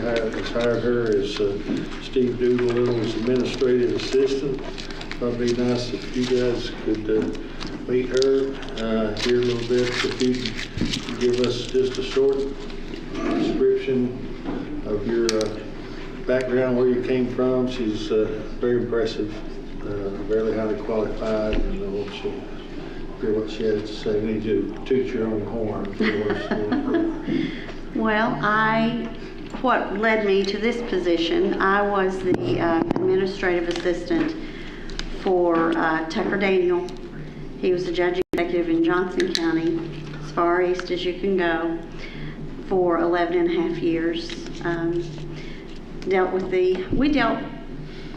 has hired her as Steve Doolittle as administrative assistant. It'd be nice if you guys could meet her, hear a little bit. If you could give us just a short description of your background, where you came from. She's very impressive, very highly qualified, and we'll hear what she has to say. We need you to toot your own horn. Well, what led me to this position, I was the administrative assistant for Tucker Daniel. He was the judge executive in Johnson County, as far east as you can go, for 11 and a half years.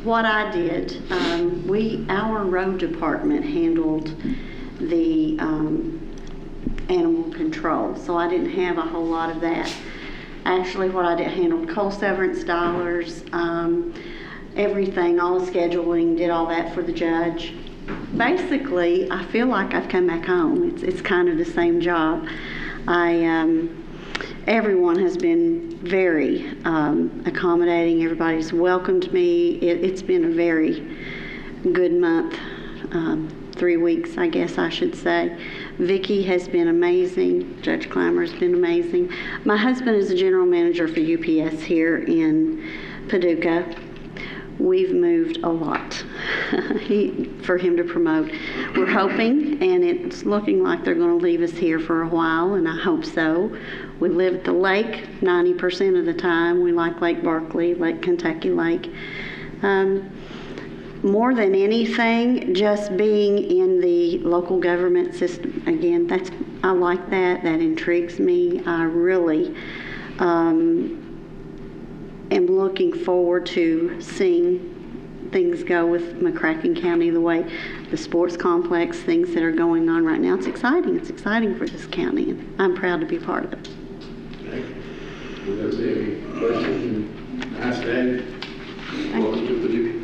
What I did, our road department handled the animal control, so I didn't have a whole lot of that. Actually, what I did, handled coal severance dollars, everything, all the scheduling, did all that for the judge. Basically, I feel like I've come back home. It's kind of the same job. Everyone has been very accommodating. Everybody's welcomed me. It's been a very good month, 3 weeks, I guess I should say. Vicki has been amazing. Judge Clymer has been amazing. My husband is the general manager for UPS here in Paducah. We've moved a lot for him to promote. We're hoping, and it's looking like they're going to leave us here for a while, and I hope so. We live at the lake 90% of the time. We like Lake Barkley, Lake Kentucky Lake. More than anything, just being in the local government system, again, I like that. That intrigues me. I really am looking forward to seeing things go with McCracken County, the way the sports complex, things that are going on right now. It's exciting. It's exciting for this county, and I'm proud to be part of it. Thank you. Will there be any questions? Nice day. Welcome to Paducah.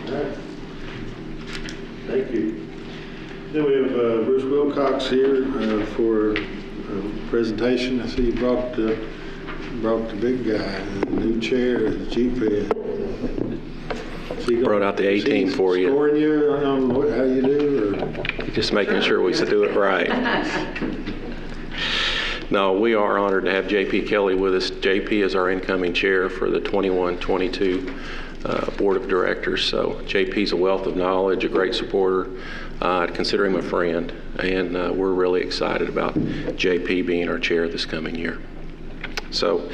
All right. Thank you. Then we have Bruce Wilcox here for a presentation. I see you brought the big guy, the new chair at the GPED. Brought out the 18 for you. Scoring you on how you do? Or? Just making sure we do it right. No, we are honored to have J.P. Kelly with us. J.P. is our incoming chair for the 21-22 Board of Directors. So J.P.'s a wealth of knowledge, a great supporter. I'd consider him a friend, and we're really excited about J.P. being our chair this coming year. So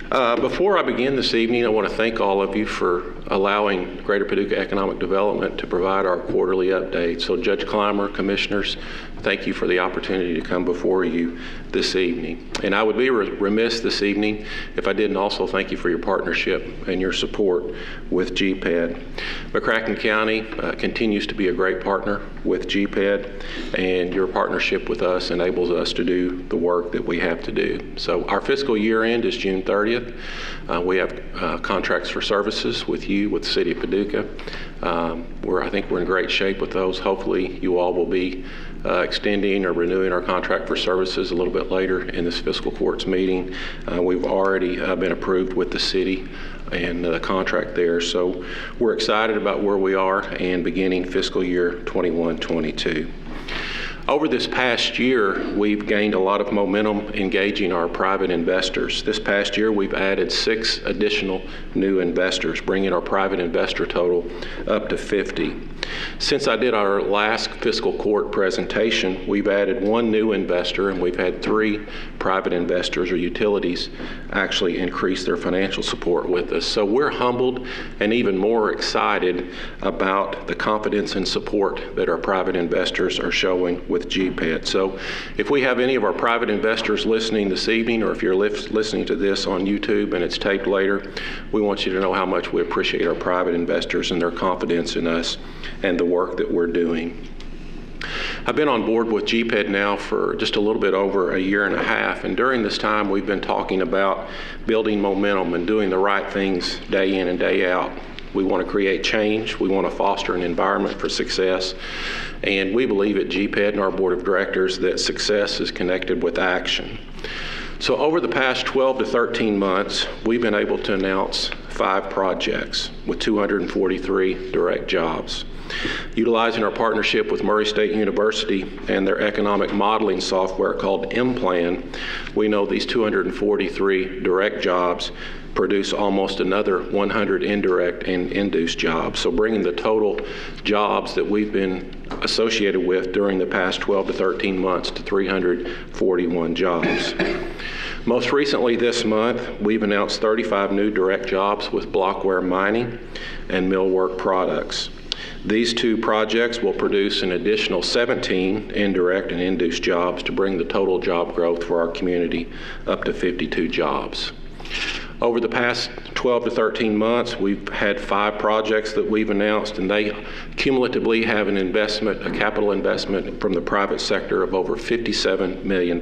before I begin this evening, I want to thank all of you for allowing Greater Paducah Economic Development to provide our quarterly update. So Judge Clymer, Commissioners, thank you for the opportunity to come before you this evening. And I would be remiss this evening if I didn't also thank you for your partnership and your support with GPED. McCracken County continues to be a great partner with GPED, and your partnership with us enables us to do the work that we have to do. So our fiscal year end is June 30th. We have contracts for services with you, with the City of Paducah. I think we're in great shape with those. Hopefully you all will be extending or renewing our contract for services a little bit later in this fiscal court's meeting. We've already been approved with the city and the contract there. So we're excited about where we are and beginning fiscal year 21-22. Over this past year, we've gained a lot of momentum engaging our private investors. This past year, we've added 6 additional new investors, bringing our private investor total up to 50. Since I did our last fiscal court presentation, we've added 1 new investor, and we've had 3 private investors or utilities actually increase their financial support with us. So we're humbled and even more excited about the confidence and support that our private investors are showing with GPED. So if we have any of our private investors listening this evening, or if you're listening to this on YouTube and it's taped later, we want you to know how much we appreciate our private investors and their confidence in us and the work that we're doing. I've been on board with GPED now for just a little bit over a year and a half, and during this time we've been talking about building momentum and doing the right things day in and day out. We want to create change. We want to foster an environment for success. And we believe at GPED and our board of directors that success is connected with action. So over the past 12 to 13 months, we've been able to announce 5 projects with 243 direct jobs. Utilizing our partnership with Murray State University and their economic modeling software called M-Plan, we know these 243 direct jobs produce almost another 100 indirect and induced jobs. So bringing the total jobs that we've been associated with during the past 12 to 13 months to 341 jobs. Most recently this month, we've announced 35 new direct jobs with Blockware Mining and Millwork Products. These 2 projects will produce an additional 17 indirect and induced jobs to bring the total job growth for our community up to 52 jobs. Over the past 12 to 13 months, we've had 5 projects that we've announced, and they cumulatively have an investment, a capital investment from the private sector of over $57 million.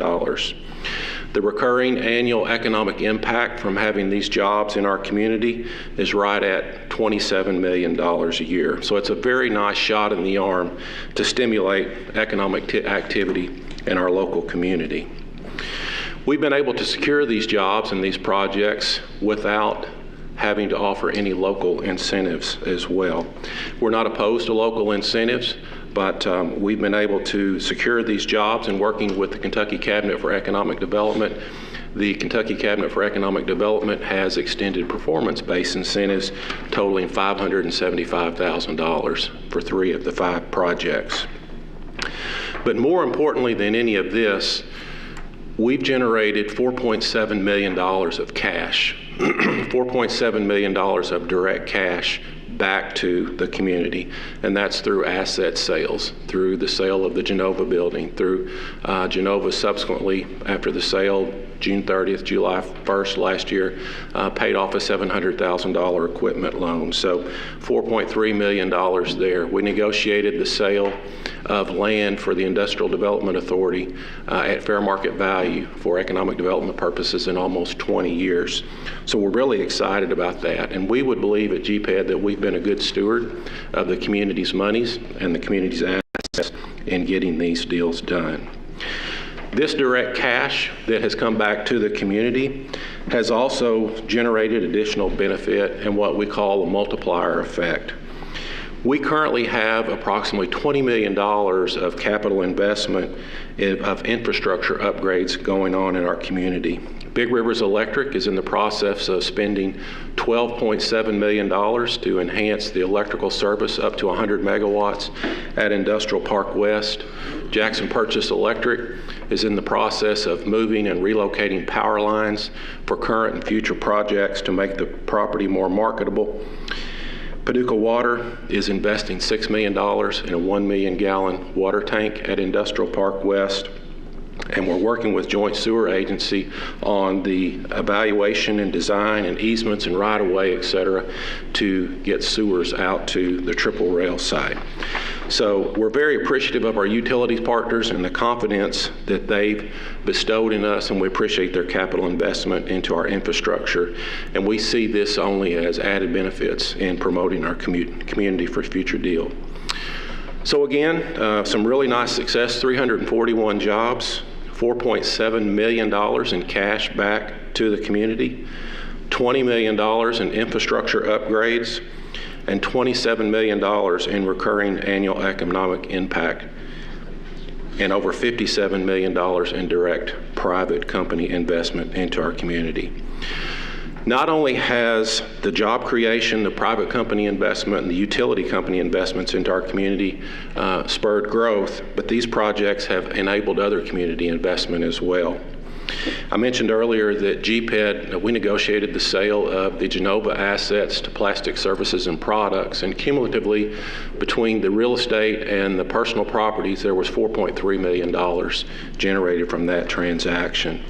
The recurring annual economic impact from having these jobs in our community is right at $27 million a year. So it's a very nice shot in the arm to stimulate economic activity in our local community. We've been able to secure these jobs and these projects without having to offer any local incentives as well. We're not opposed to local incentives, but we've been able to secure these jobs and working with the Kentucky Cabinet for Economic Development. The Kentucky Cabinet for Economic Development has extended performance-based incentives totaling $575,000 for 3 of the 5 projects. But more importantly than any of this, we've generated $4.7 million of cash, $4.7 million of direct cash back to the community, and that's through asset sales, through the sale of the Genova building, through Genova subsequently, after the sale, June 30th, July 1st last year, paid off a $700,000 equipment loan. So $4.3 million there. We negotiated the sale of land for the Industrial Development Authority at fair market value for economic development purposes in almost 20 years. So we're really excited about that. And we would believe at GPED that we've been a good steward of the community's monies and the community's assets in getting these deals done. This direct cash that has come back to the community has also generated additional benefit and what we call a multiplier effect. We currently have approximately $20 million of capital investment of infrastructure upgrades going on in our community. Big Rivers Electric is in the process of spending $12.7 million to enhance the electrical service up to 100 megawatts at Industrial Park West. Jackson Purchase Electric is in the process of moving and relocating power lines for current and future projects to make the property more marketable. Paducah Water is investing $6 million in a 1 million gallon water tank at Industrial Park West. And we're working with Joint Sewer Agency on the evaluation and design and easements and right-of-way, et cetera, to get sewers out to the triple rail site. So we're very appreciative of our utilities partners and the confidence that they've bestowed in us, and we appreciate their capital investment into our infrastructure. And we see this only as added benefits in promoting our community for future deal. So again, some really nice success, 341 jobs, $4.7 million in cash back to the community, $20 million in infrastructure upgrades, and $27 million in recurring annual economic impact, and over $57 million in direct private company investment into our community. Not only has the job creation, the private company investment, and the utility company investments into our community spurred growth, but these projects have enabled other community investment as well. I mentioned earlier that GPED, we negotiated the sale of the Genova assets to Plastic Services and Products, and cumulatively between the real estate and the personal properties, there was $4.3 million generated from that transaction.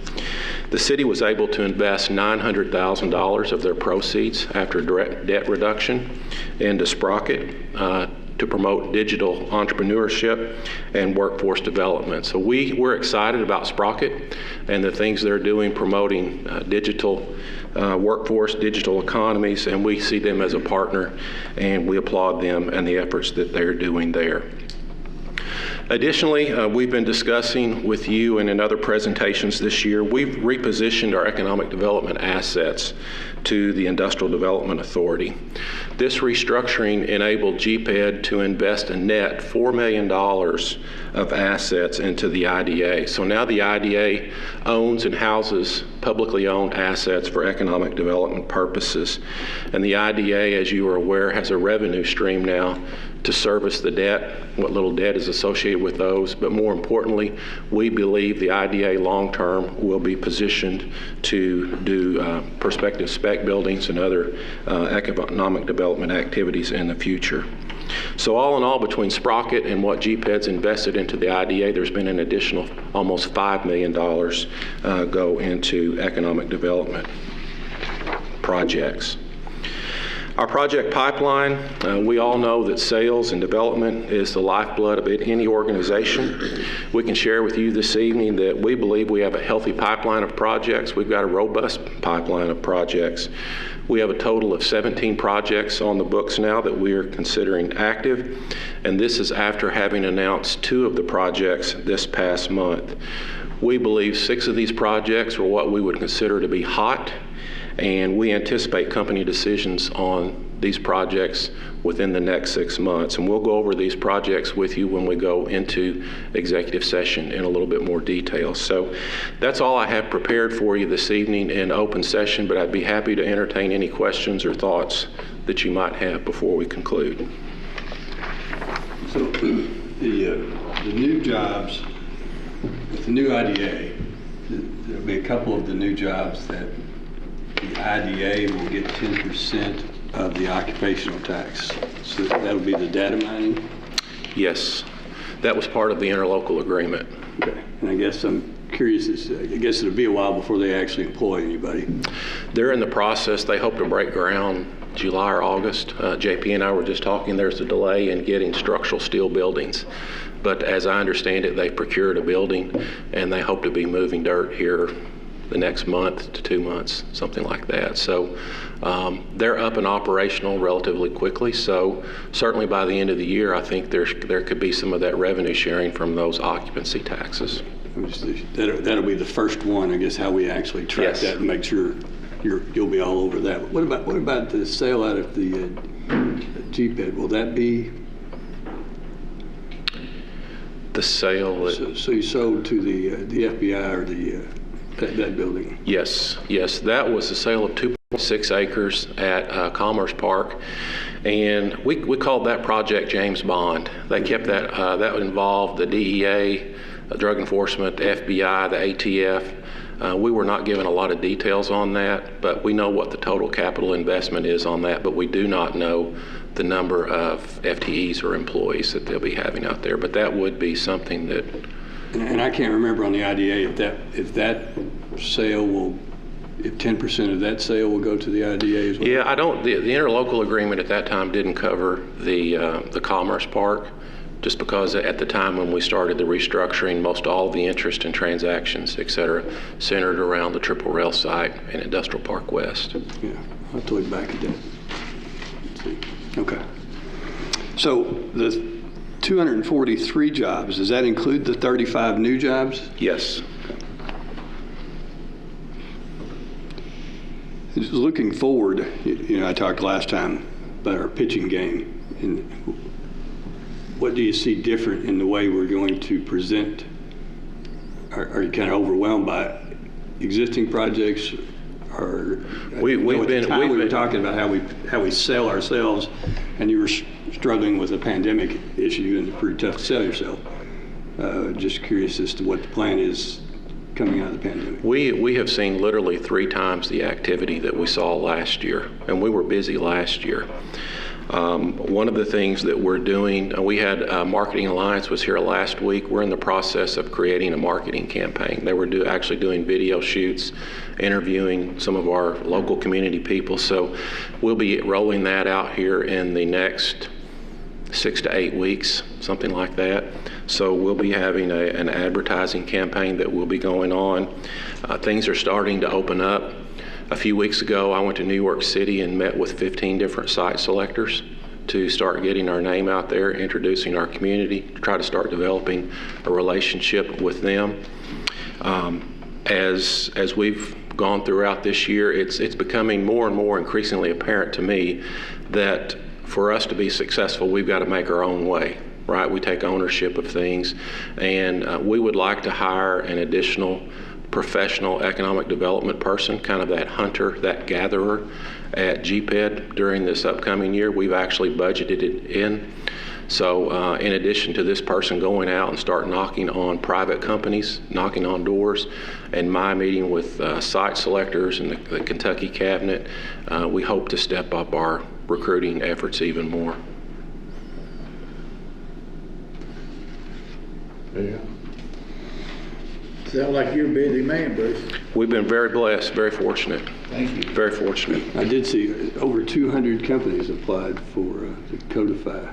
The city was able to invest $900,000 of their proceeds after direct debt reduction into Sprocket to promote digital entrepreneurship and workforce development. So we're excited about Sprocket and the things they're doing promoting digital workforce, digital economies, and we see them as a partner, and we applaud them and the efforts that they're doing there. Additionally, we've been discussing with you and in other presentations this year, we've repositioned our economic development assets to the Industrial Development Authority. This restructuring enabled GPED to invest a net $4 million of assets into the IDA. So now the IDA owns and houses publicly owned assets for economic development purposes. And the IDA, as you are aware, has a revenue stream now to service the debt, what little debt is associated with those. But more importantly, we believe the IDA long-term will be positioned to do prospective spec buildings and other economic development activities in the future. So all in all, between Sprocket and what GPED's invested into the IDA, there's been an additional almost $5 million go into economic development projects. Our project pipeline, we all know that sales and development is the lifeblood of any organization. We can share with you this evening that we believe we have a healthy pipeline of projects. We've got a robust pipeline of projects. We have a total of 17 projects on the books now that we are considering active, and this is after having announced 2 of the projects this past month. We believe 6 of these projects are what we would consider to be hot, and we anticipate company decisions on these projects within the next 6 months. And we'll go over these projects with you when we go into executive session in a little bit more detail. So that's all I have prepared for you this evening in open session, but I'd be happy to entertain any questions or thoughts that you might have before we conclude. So the new jobs, with the new IDA, there'll be a couple of the new jobs that the IDA will get 10% of the occupational tax. So that'll be the data mining? Yes, that was part of the interlocal agreement. Okay, and I guess I'm curious, I guess it'll be a while before they actually employ anybody. They're in the process. They hope to break ground July or August. JP and I were just talking, there's a delay in getting structural steel buildings. But as I understand it, they've procured a building and they hope to be moving dirt here the next month to 2 months, something like that. So they're up and operational relatively quickly. So certainly by the end of the year, I think there could be some of that revenue sharing from those occupancy taxes. That'll be the first one, I guess, how we actually track Yes. that and make sure you'll be all over that. What about the sale out of the GPED? Will that be? The sale. So you sold to the FBI or that building? Yes, that was the sale of 2.6 acres at Commerce Park, and we called that project James Bond. They kept that, that involved the DEA, Drug Enforcement, the FBI, the ATF. We were not given a lot of details on that, but we know what the total capital investment is on that, but we do not know the number of FTEs or employees that they'll be having out there, but that would be something that. And I can't remember on the IDA if that sale will, if 10% of that sale will go to the IDA as well. Yeah, I don't. The interlocal agreement at that time didn't cover the Commerce Park, just because at the time when we started the restructuring, most all of the interest and transactions, et cetera, centered around the Triple Rail site and Industrial Park West. Yeah, I'll have to look back at that. Let's see. Okay. So the 243 jobs, does that include the 35 new jobs? Yes. Just looking forward, I talked last time about our pitching game. And what do you see different in the way we're going to present? Are you kind of overwhelmed by existing projects? Or we were talking about how we sell ourselves, and you were struggling with a pandemic issue, and it's pretty tough to sell yourself. Just curious as to what the plan is coming out of the pandemic. We have seen literally 3 times the activity that we saw last year, and we were busy last year. One of the things that we're doing, we had Marketing Alliance was here last week. We're in the process of creating a marketing campaign. They were actually doing video shoots, interviewing some of our local community people. So we'll be rolling that out here in the next 6 to 8 weeks, something like that. So we'll be having an advertising campaign that will be going on. Things are starting to open up. A few weeks ago, I went to New York City and met with 15 different site selectors to start getting our name out there, introducing our community, to try to start developing a relationship with them. As we've gone throughout this year, it's becoming more and more increasingly apparent to me that for us to be successful, we've got to make our own way, right? We take ownership of things, and we would like to hire an additional professional economic development person, kind of that hunter, that gatherer at GPED during this upcoming year. We've actually budgeted it in. So in addition to this person going out and start knocking on private companies, knocking on doors, and my meeting with site selectors and the Kentucky cabinet, we hope to step up our recruiting efforts even more. Yeah. Sound like you're a busy man, Bruce. We've been very blessed, very fortunate. Thank you. Very fortunate. I did see over 200 companies applied for the Codify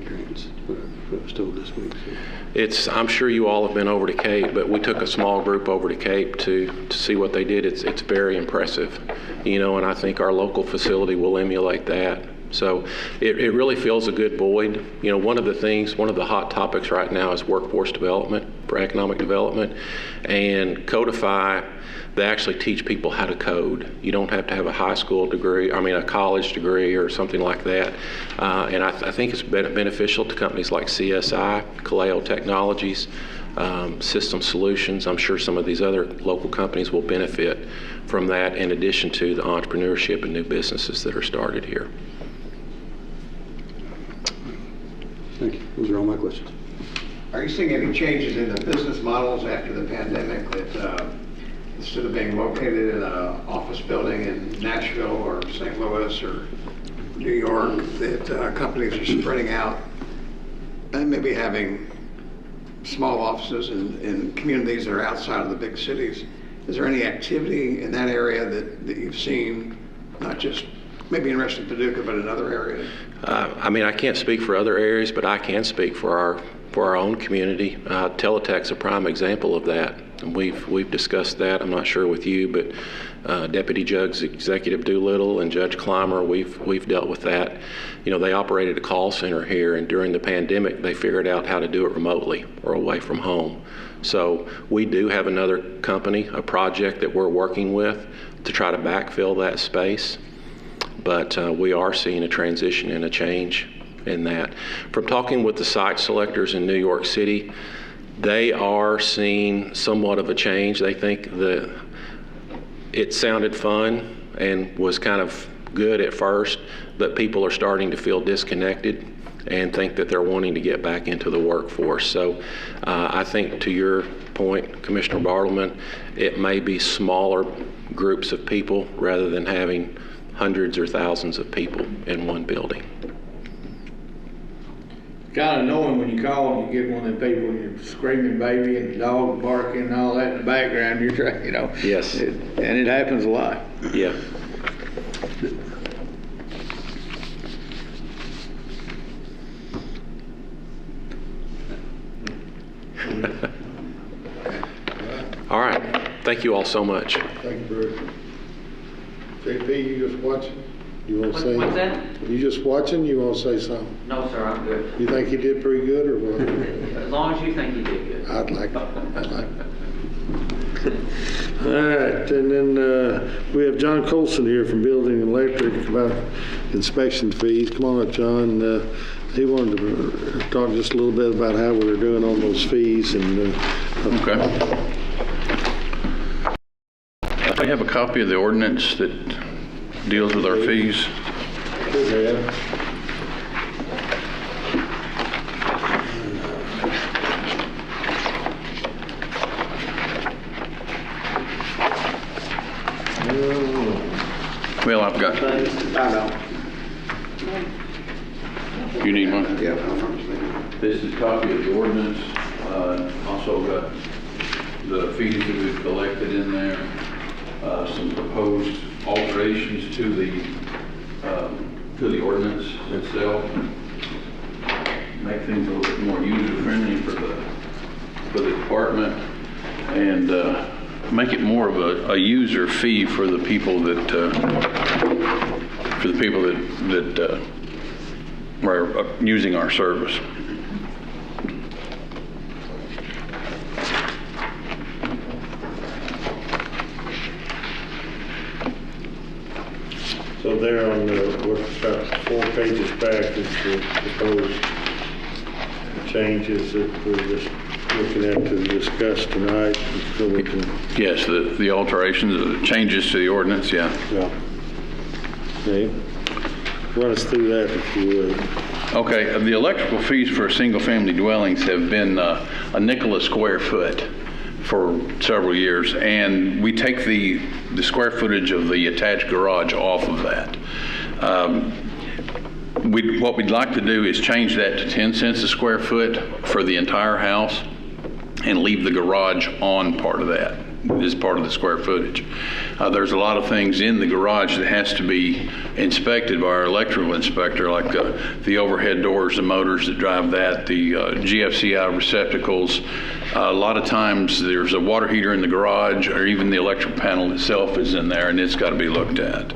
grants, what I was told this week. So. I'm sure you all have been over to Cape, but we took a small group over to Cape to see what they did. It's very impressive, and I think our local facility will emulate that. So it really fills a good void. One of the hot topics right now is workforce development for economic development, and Codify, they actually teach people how to code. You don't have to have a high school degree, a college degree or something like that. And I think it's beneficial to companies like CSI, Kaleo Technologies, System Solutions. I'm sure some of these other local companies will benefit from that, in addition to the entrepreneurship and new businesses that are started here. Thank you. Those are all my questions. Are you seeing any changes in the business models after the pandemic that instead of being located in an office building in Nashville or St. Louis or New York, that companies are spreading out and maybe having small offices in communities that are outside of the big cities? Is there any activity in that area that you've seen, not just maybe in Reston Paducah, but in other areas? I can't speak for other areas, but I can speak for our own community. Teletech's a prime example of that. And we've discussed that. I'm not sure with you, but Deputy Judge Executive Doolittle and Judge Clymer, we've dealt with that. They operated a call center here, and during the pandemic, they figured out how to do it remotely or away from home. So we do have another company, a project that we're working with to try to backfill that space. But we are seeing a transition and a change in that. From talking with the site selectors in New York City, they are seeing somewhat of a change. They think it sounded fun and was kind of good at first, but people are starting to feel disconnected and think that they're wanting to get back into the workforce. So I think, to your point, Commissioner Bartleman, it may be smaller groups of people rather than having hundreds or thousands of people in one building. Kind of knowing when you call and you get one of them people, you're screaming baby and the dog barking and all that in the background, you're trying, Yes. And it happens a lot. Yeah. All right. Thank you all so much. Thank you, Bruce. JP, you just watching? You want to say? What's that? You just watching? You want to say something? No, sir, I'm good. You think you did pretty good, or what? As long as you think you did good. I'd like it. All right, and then we have John Colson here from Building and Electric about inspection fees. Come on up, John. He wanted to talk just a little bit about how we were doing on those fees. And Okay. I have a copy of the ordinance that deals with our fees. Good, man. Well, I've got, you need one? Yeah. This is a copy of the ordinance. Also got the fees that we've collected in there, some proposed alterations to the ordinance itself. Make things a little bit more user-friendly for the department, and make it more of a user fee for the people that or using our service. So there on what's about 4 pages back is the proposed changes that we're just looking at to discuss tonight. So we can, Yes, the alterations, the changes to the ordinance, yeah. yeah. Okay. Run us through that if you would. Okay, the electrical fees for single-family dwellings have been a nickel a square foot for several years, and we take the square footage of the attached garage off of that. What we'd like to do is change that to 10 cents a square foot for the entire house and leave the garage on part of that as part of the square footage. There's a lot of things in the garage that has to be inspected by our electrical inspector, like the overhead doors, the motors that drive that, the GFCI receptacles. A lot of times there's a water heater in the garage, or even the electric panel itself is in there, and it's got to be looked at.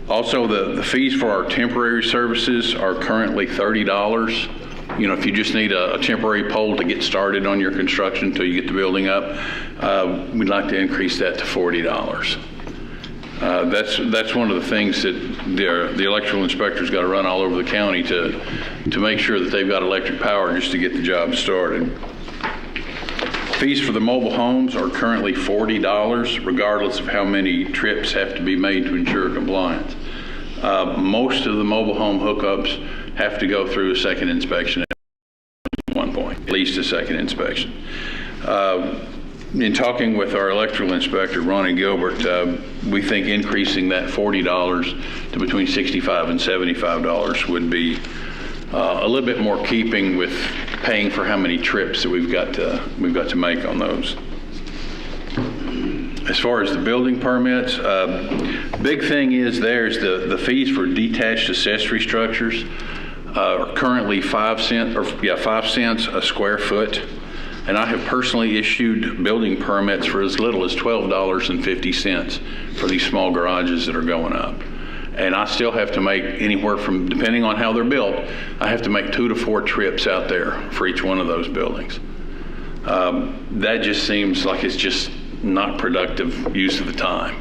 Also, the fees for our temporary services are currently $30. You know, if you just need a temporary pole to get started on your construction until you get the building up, we'd like to increase that to $40. That's one of the things that the electrical inspector's got to run all over the county to make sure that they've got electric power just to get the job started. Fees for the mobile homes are currently $40, regardless of how many trips have to be made to ensure compliance. Most of the mobile home hookups have to go through a second inspection at one point, at least a second inspection. In talking with our electrical inspector, Ronnie Gilbert, we think increasing that $40 to between $65 and $75 would be a little bit more keeping with paying for how many trips that we've got to make on those. As far as the building permits, big thing is there's the fees for detached accessory structures are currently 5 cents a square foot. And I have personally issued building permits for as little as $12.50 for these small garages that are going up. And I still have to make anywhere from, depending on how they're built, I have to make 2 to 4 trips out there for each one of those buildings. That just seems like it's just not productive use of the time.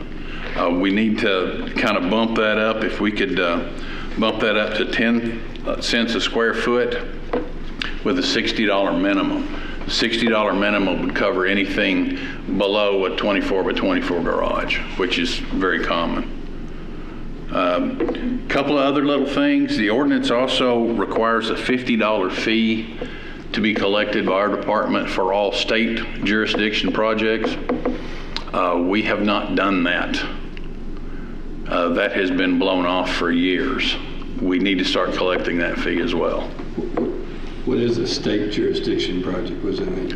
We need to kind of bump that up. If we could bump that up to 10 cents a square foot with a $60 minimum. $60 minimum would cover anything below a 24 by 24 garage, which is very common. Couple of other little things. The ordinance also requires a $50 fee to be collected by our department for all state jurisdiction projects. We have not done that. That has been blown off for years. We need to start collecting that fee as well. What is a state jurisdiction project? What does that mean?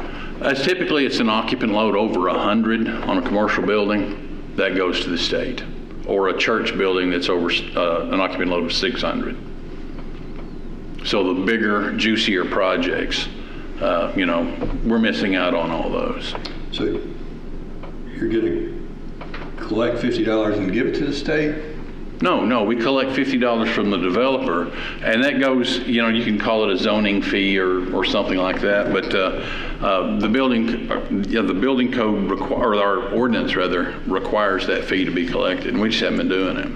Typically, it's an occupant load over 100 on a commercial building. That goes to the state. Or a church building that's over an occupant load of 600. So the bigger, juicier projects, we're missing out on all those. So you're going to collect $50 and give it to the state? No, we collect $50 from the developer, and that goes, you can call it a zoning fee or something like that, but the building code, or our ordinance rather, requires that fee to be collected, and we just haven't been doing it,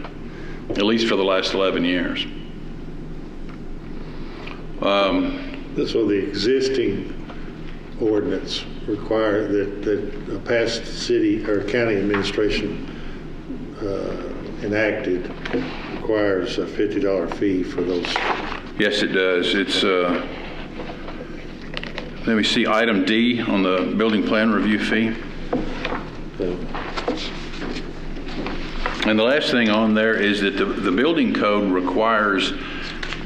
at least for the last 11 years. So the existing ordinance require that a past city or county administration enacted requires a $50 fee for those. Yes, it does. It's, let me see, item D on the building plan review fee. And the last thing on there is that the building code requires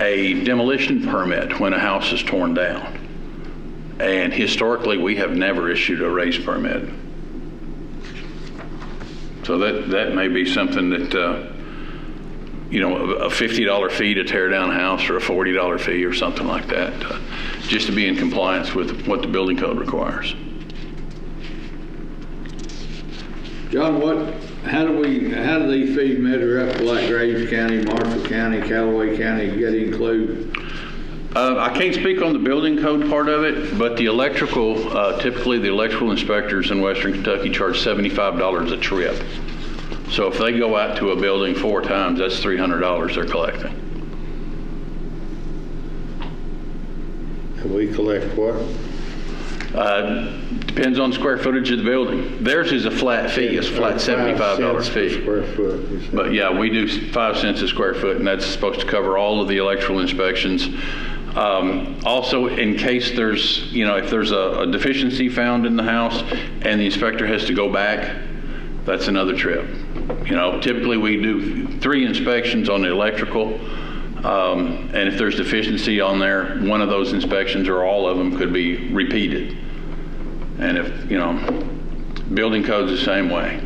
a demolition permit when a house is torn down. And historically, we have never issued a raise permit. So that may be something that, a $50 fee to tear down a house, or a $40 fee or something like that, just to be in compliance with what the building code requires. John, How do these fees measure up to like Graves County, Marshall County, Callaway County, you got to include? I can't speak on the building code part of it, but the electrical, typically the electrical inspectors in Western Kentucky charge $75 a trip. So if they go out to a building 4 times, that's $300 they're collecting. And we collect what? Depends on square footage of the building. Theirs is a flat fee, it's a flat $75 fee. Square foot, you said. But yeah, we do 5 cents a square foot, and that's supposed to cover all of the electrical inspections. Also, in case there's, if there's a deficiency found in the house and the inspector has to go back, that's another trip. Typically we do 3 inspections on the electrical, and if there's deficiency on there, one of those inspections or all of them could be repeated. And if, building code's the same way.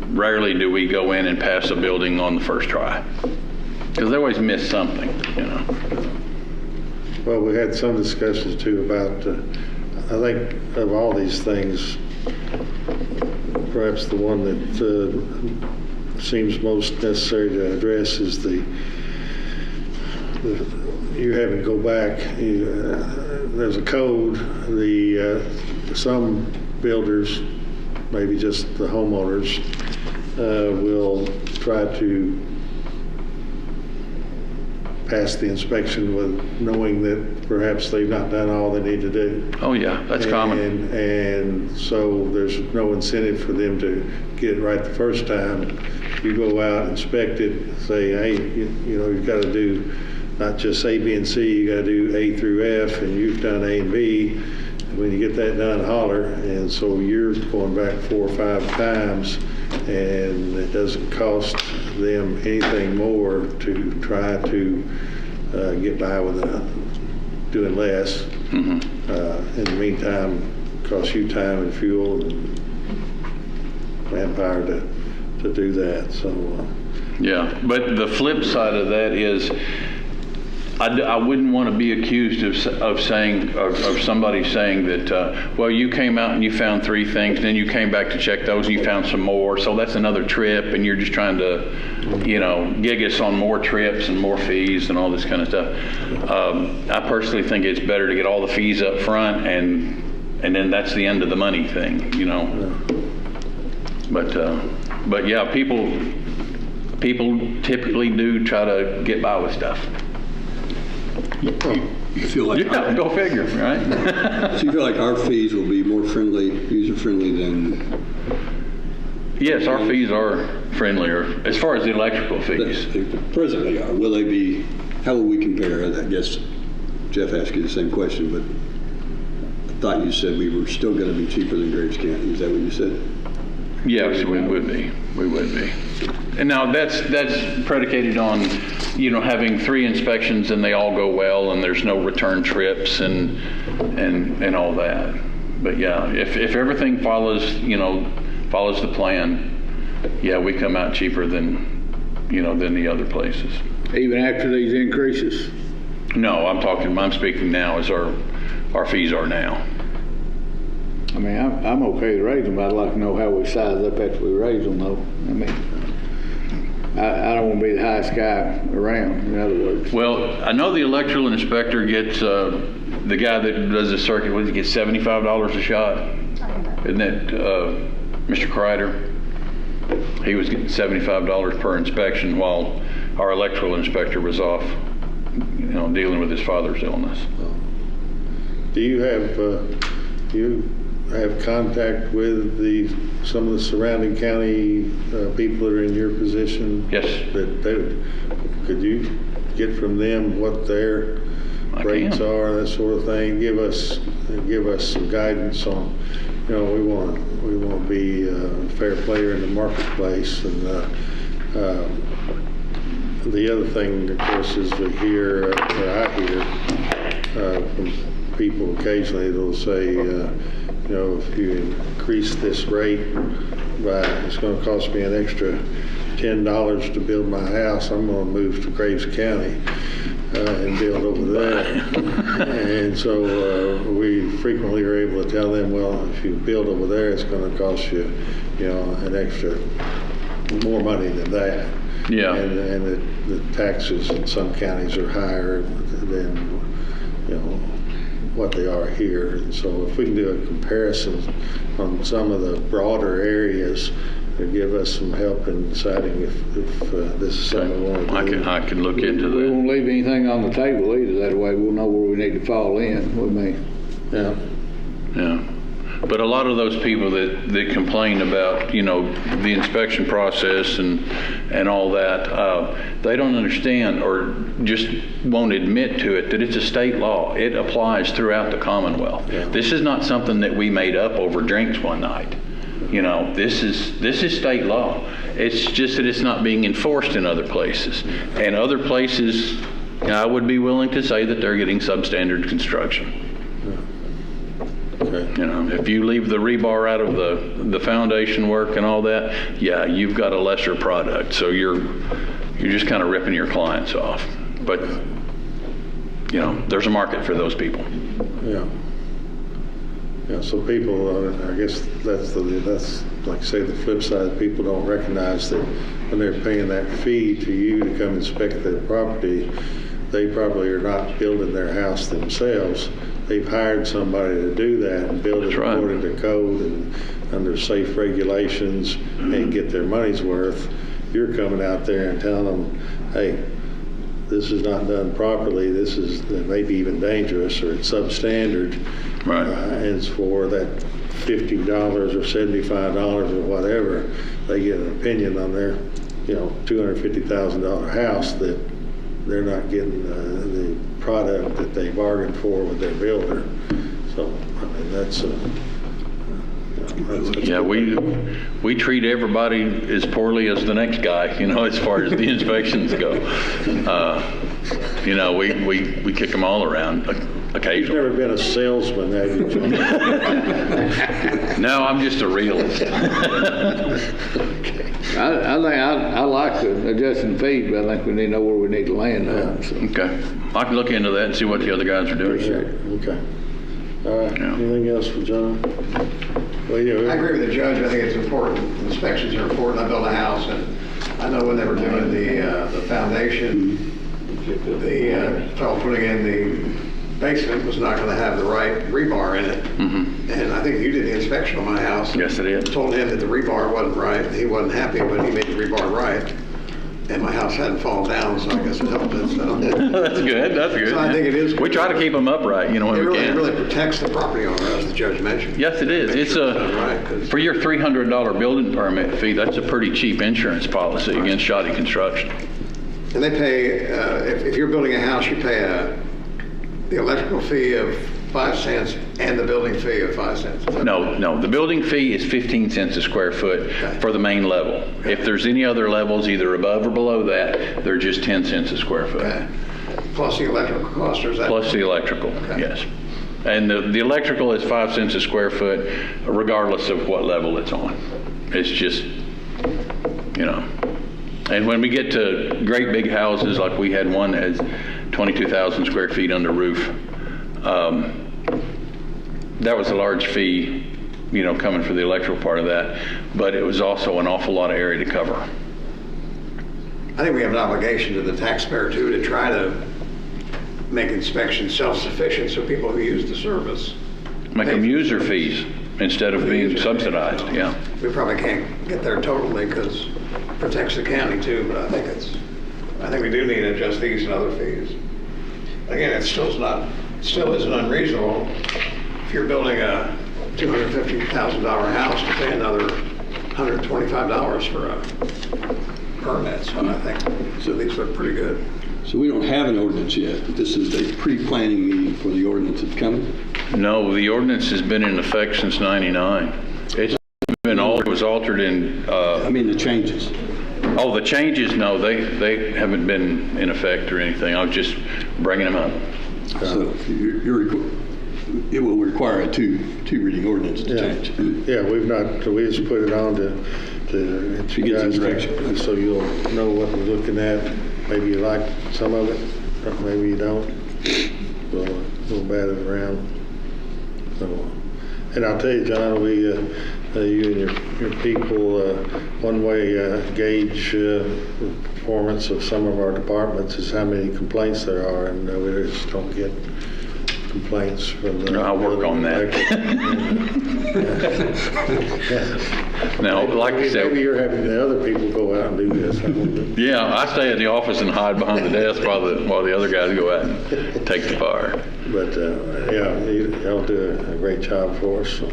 Rarely do we go in and pass a building on the first try, because they always miss something, Well, we had some discussions too about, I think of all these things, perhaps the one that seems most necessary to address is you having to go back. There's a code. Some builders, maybe just the homeowners, will try to pass the inspection with knowing that perhaps they've not done all they need to do. Oh yeah, that's common. And so there's no incentive for them to get it right the first time. You go out, inspect it, say, hey, you've got to do not just A, B, and C, you got to do A through F, and you've done A and B. When you get that done, holler. And so you're going back 4 or 5 times, and it doesn't cost them anything more to try to get by with doing less. Mm-hmm. In the meantime, it costs you time and fuel and manpower to do that. So yeah, but the flip side of that is I wouldn't want to be accused of somebody saying that, well, you came out and you found 3 things, then you came back to check those and you found some more, so that's another trip, and you're just trying to, gig us on more trips and more fees and all this kind of stuff. I personally think it's better to get all the fees up front, and then that's the end of the money thing, But yeah, people typically do try to get by with stuff. You feel like Go figure, right? So you feel like our fees will be more friendly, user-friendly than... Yes, our fees are friendlier as far as the electrical fees. They presently are. Will they be, how will we compare? I guess Jeff asked you the same question, but I thought you said we were still going to be cheaper than Graves County. Is that what you said? Yes, we would be. We would be. And now that's predicated on, having 3 inspections and they all go well and there's no return trips and all that. But yeah, if everything follows the plan, yeah, we come out cheaper than the other places. Even after these increases? No, I'm speaking now as our fees are now. I mean, I'm okay to raise them, but I'd like to know how we size up after we raise them, though. I mean, I don't want to be the highest guy around, in other words. Well, I know the electrical inspector gets, the guy that does the circuit, he gets $75 a shot? Isn't that Mr. Kreider? He was getting $75 per inspection while our electrical inspector was off, dealing with his father's illness. do you have contact with some of the surrounding county people that are in your position? Yes. Could you get from them what their rates are, that sort of thing? Give us some guidance on. We want to be a fair player in the marketplace, and the other thing, of course, is I hear from people occasionally. They'll say, if you increase this rate it's going to cost me an extra $10 to build my house. I'm going to move to Graves County and build over there. And so we frequently are able to tell them, well, if you build over there, it's going to cost you, an extra more money than that. Yeah. And the taxes in some counties are higher than, what they are here. And so if we can do a comparison on some of the broader areas, to give us some help in deciding if this is something we want to do. I can look into We that. won't leave anything on the table either. That way we'll know where we need to fall in with me. Yeah. Yeah. But a lot of those people that complain about, the inspection process and all that, they don't understand or just won't admit to it that it's a state law. It applies throughout the Commonwealth. Yeah. This is not something that we made up over drinks one night. This is state law. It's just that it's not being enforced in other places. And other places, I would be willing to say that they're getting substandard construction. Okay. If you leave the rebar out of the foundation work and all that, yeah, you've got a lesser product. So you're just kind of ripping your clients off. But there's a market for those people. Yeah. Yeah, so people, I guess that's like say the flip side. People don't recognize that when they're paying that fee to you to come inspect their property, they probably are not building their house themselves. They've hired somebody to do that and build it according to code and under safe regulations and get their money's worth. You're coming out there and telling them, hey, this is not done properly. This is maybe even dangerous, or it's substandard. Right. And it's for that $50 or $75 or whatever. They get an opinion on their, $250,000 house that they're not getting the product that they bargained for with their builder. So, that's Yeah, we treat everybody as poorly as the next guy, as far as the inspections go. We kick them all around You've occasionally. never been a salesman, have you, John? No, I'm just a realist. I think I like the adjusting fees, but I think we need to know where we need to land on. So. Okay. I can look into that and see what the other guys are doing. Okay. All right. Yeah. Anything else for John? Well, I agree with the judge. I think it's important. Inspections are important. I built a house, and I know when they were doing the foundation, the fellow putting in the basement was not going to have the right rebar in it. Mm-hmm. And I think you did the inspection on my house. Yes, I did. Told him that the rebar wasn't right. He wasn't happy, but he made the rebar right. And my house hadn't fallen down, so I guess it helped it. So. That's good. That's good. So I think it is. We try to keep them upright, when we can. It really protects the property owner, as the judge mentioned. Yes, it is. Make It's sure done right, 'cause- for your $300 building permit fee. That's a pretty cheap insurance policy against shoddy construction. And they pay, if you're building a house, you pay the electrical fee of 5 cents and the building fee of 5 cents. Is that right? No. The building fee is 15 cents a square foot for the main level. If there's any other levels, either above or below that, they're just 10 cents a square foot. Okay. Plus the electrical cost, or is that? Plus the electrical, Okay. yes. And the electrical is 5 cents a square foot, regardless of what level it's on. It's just, And when we get to great big houses, like we had one that has 22,000 square feet under roof, that was a large fee, coming for the electrical part of that, but it was also an awful lot of area to cover. I think we have an obligation to the taxpayer too, to try to make inspections self-sufficient so people who use the service. Make them user fees instead of being subsidized, yeah. We probably can't get there totally because it protects the county too, but I think we do need to adjust these and other fees. Again, it still isn't unreasonable. If you're building a $250,000 house to pay another $125 for a permit, so I think these look pretty good. So we don't have an ordinance yet. This is a pre-planning meeting for the ordinance that's coming. No, the ordinance has been in effect since '99. It's been it was altered in. The changes. Oh, the changes? No, they haven't been in effect or anything. I was just bringing them up. So it will require a two reading ordinance to change. Yeah, we just put it on to get some direction. so you'll know what we're looking at. Maybe you like some of it, or maybe you don't. We'll bat it around. So, and I'll tell you, John, you and your people one way gauge performance of some of our departments is how many complaints there are, and we just don't get complaints from the... I'll work on that. Now, like I said... Maybe you're having the other people go out and do this. Yeah, I stay at the office and hide behind the desk while the other guys go out and take the fire. But, yeah, y'all do a great job for us. So.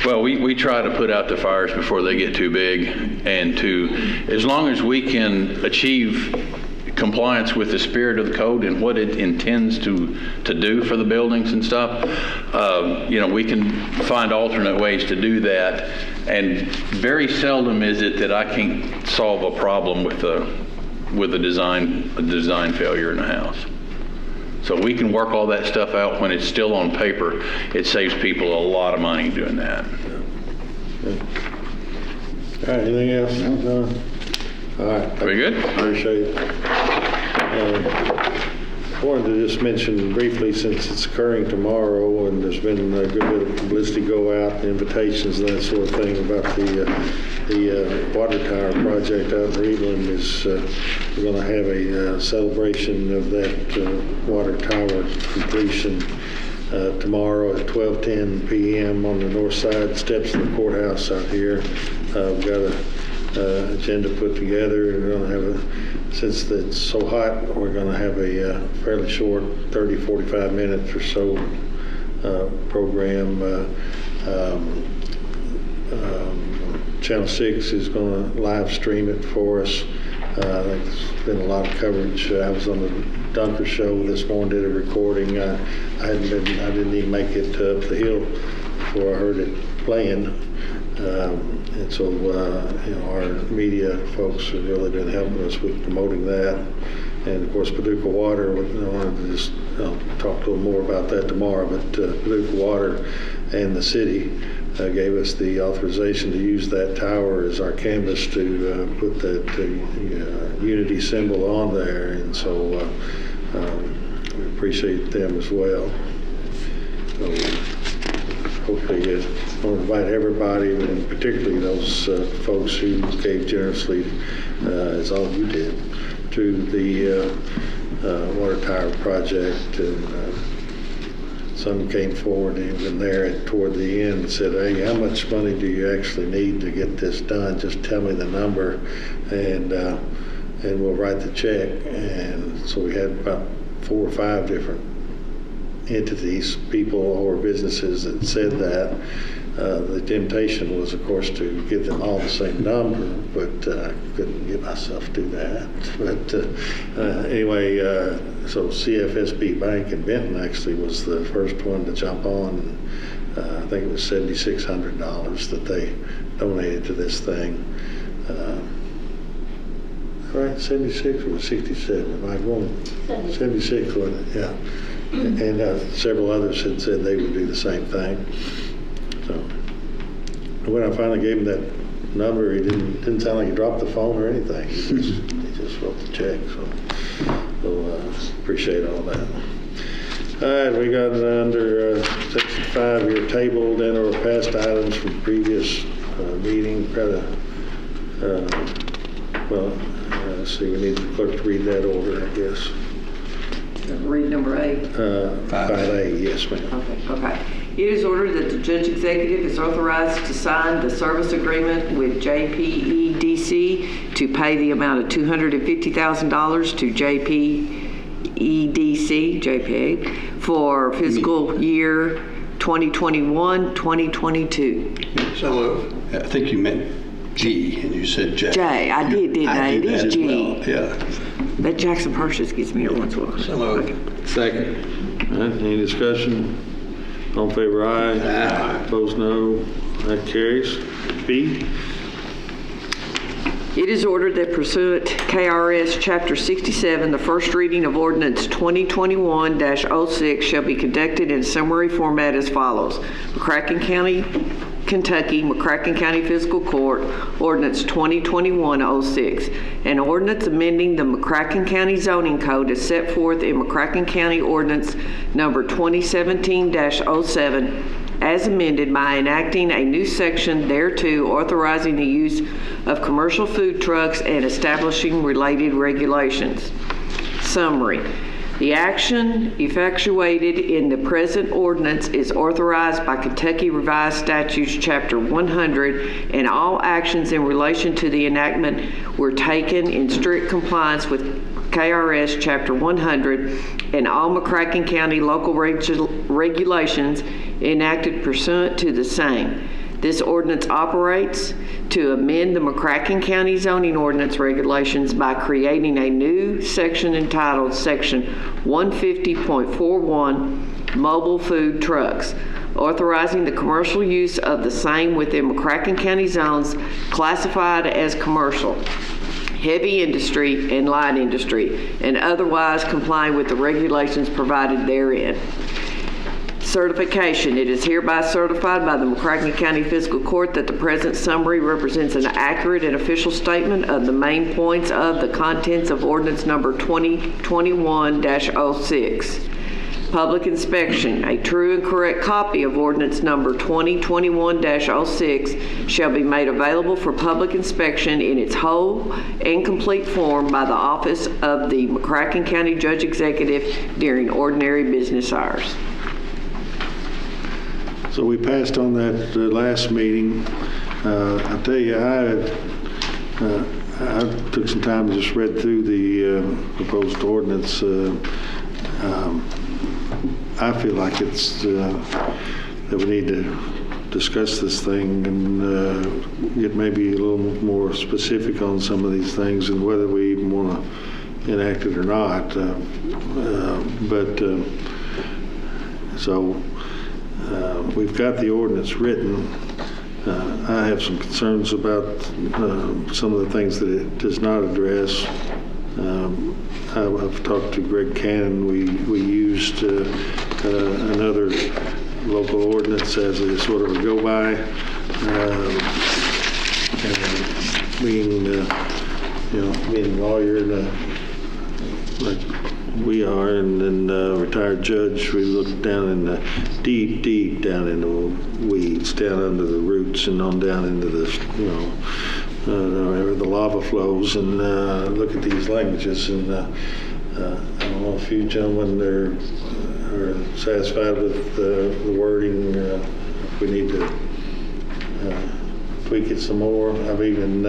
Well, we try to put out the fires before they get too big, and as long as we can achieve compliance with the spirit of the code and what it intends to do for the buildings and stuff, we can find alternate ways to do that. And very seldom is it that I can't solve a problem with a design failure in the house. So we can work all that stuff out when it's still on paper. It saves people a lot of money doing that. All right, anything else? No? All right. Very good. Appreciate it. I wanted to just mention briefly, since it's occurring tomorrow, and there's been a good bit of publicity go out, invitations and that sort of thing about the water tower project out in Reedland. We're going to have a celebration of that water tower completion tomorrow at 12:10 p.m. on the north side steps of the courthouse out here. We've got a agenda put together. We're going to have since it's so hot, we're going to have a fairly short 30-45 minutes or so program. Channel 6 is going to live stream it for us. There's been a lot of coverage. I was on the Dunker show this morning, did a recording. I didn't even make it up the hill before I heard it playing. And so, our media folks have really been helping us with promoting that. And of course, Paducah Water, I wanted to just talk a little more about that tomorrow, but Paducah Water and the city gave us the authorization to use that tower as our canvas to put that unity symbol on there. And so we appreciate them as well. So, hopefully, I want to invite everybody, and particularly those folks who gave generously, as all of you did, to the water tower project. And some came forward even there toward the end and said, "Hey, how much money do you actually need to get this done? Just tell me the number, and we'll write the check." And so we had about 4 or 5 different entities, people or businesses that said that. The temptation was, of course, to give them all the same number, but I couldn't get myself to do that. But anyway, so CFSB Bank in Benton actually was the first one to jump on. I think it was $7,600 that they donated to this thing. Right, 76 or 67? Am I going? 76, wasn't it? Yeah. And several others had said they would do the same thing. So when I finally gave him that number, he didn't sound like he dropped the phone or anything. He just wrote the check. So appreciate all that. All right, we got under section 5 here, tabled and or passed items from previous meeting. Let's see, we need the clerk to read that order, I guess. Read number 8. 5A, yes, ma'am. Okay. It is ordered that the judge executive is authorized to sign the service agreement with JPEDC to pay the amount of $250,000 to JPEDC for fiscal year 2021-2022. So moved. I think you meant G, and you said J. J, I did, didn't I? It is G. Well. Yeah. That Jackson Purchase gets me every once in a while. So moved. Second. All right, any discussion? All in favor, aye. Aye. Opposed, no. That carries. B. It is ordered that pursuant to KRS Chapter 67, the first reading of Ordinance 2021-06 shall be conducted in summary format as follows. McCracken County, Kentucky, McCracken County Fiscal Court, Ordinance 2021-06, an ordinance amending the McCracken County Zoning Code as set forth in McCracken County Ordinance Number 2017-07, as amended by enacting a new section thereto authorizing the use of commercial food trucks and establishing related regulations. Summary. The action effectuated in the present ordinance is authorized by Kentucky Revised Statutes, Chapter 100, and all actions in relation to the enactment were taken in strict compliance with KRS Chapter 100 and all McCracken County local regulations enacted pursuant to the same. This ordinance operates to amend the McCracken County zoning ordinance regulations by creating a new section entitled Section 150.41 Mobile Food Trucks, authorizing the commercial use of the same within McCracken County zones classified as commercial, heavy industry, and light industry, and otherwise complying with the regulations provided therein. Certification. It is hereby certified by the McCracken County Fiscal Court that the present summary represents an accurate and official statement of the main points of the contents of ordinance number 2021-06. Public inspection. A true and correct copy of ordinance number 2021-06 shall be made available for public inspection in its whole and complete form by the office of the McCracken County Judge Executive during ordinary business hours. So we passed on that last meeting. I'll tell you, I took some time to just read through the proposed ordinance. I feel like it's that we need to discuss this thing and get maybe a little more specific on some of these things and whether we even want to enact it or not. We've got the ordinance written. I have some concerns about some of the things that it does not address. I've talked to Greg Cannon. We used another local ordinance as a sort of a go-by. Being a lawyer like we are, and then retired judge, we looked down in the deep down in the weeds, down under the roots, and on down into the the lava flows, and look at these languages. And I don't know if you gentlemen are satisfied with the wording. If we need to tweak it some more. I've even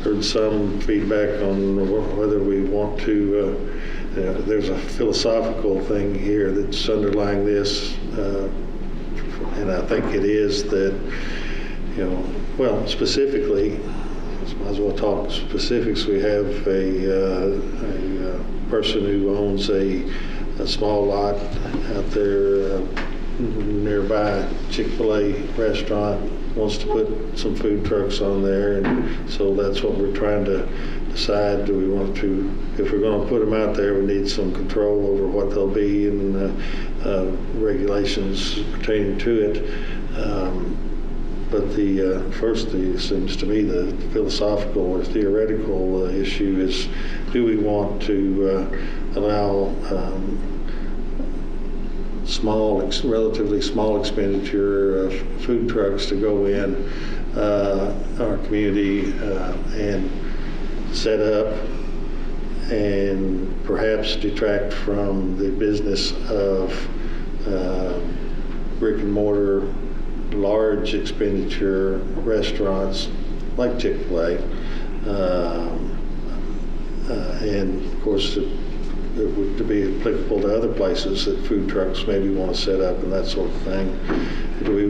heard some feedback on whether we want to. There's a philosophical thing here that's underlying this, and I think it is that, specifically, might as well talk specifics. We have a person who owns a small lot out there nearby Chick-fil-A restaurant, wants to put some food trucks on there, and so that's what we're trying to decide. Do we want to, if we're going to put them out there, we need some control over what they'll be and regulations pertaining to it. But first, it seems to me the philosophical or theoretical issue is, do we want to allow relatively small expenditure of food trucks to go in our community and set up and perhaps detract from the business of brick and mortar large expenditure restaurants like Chick-fil-A, and of course it would to be applicable to other places that food trucks maybe want to set up and that sort of thing. Do we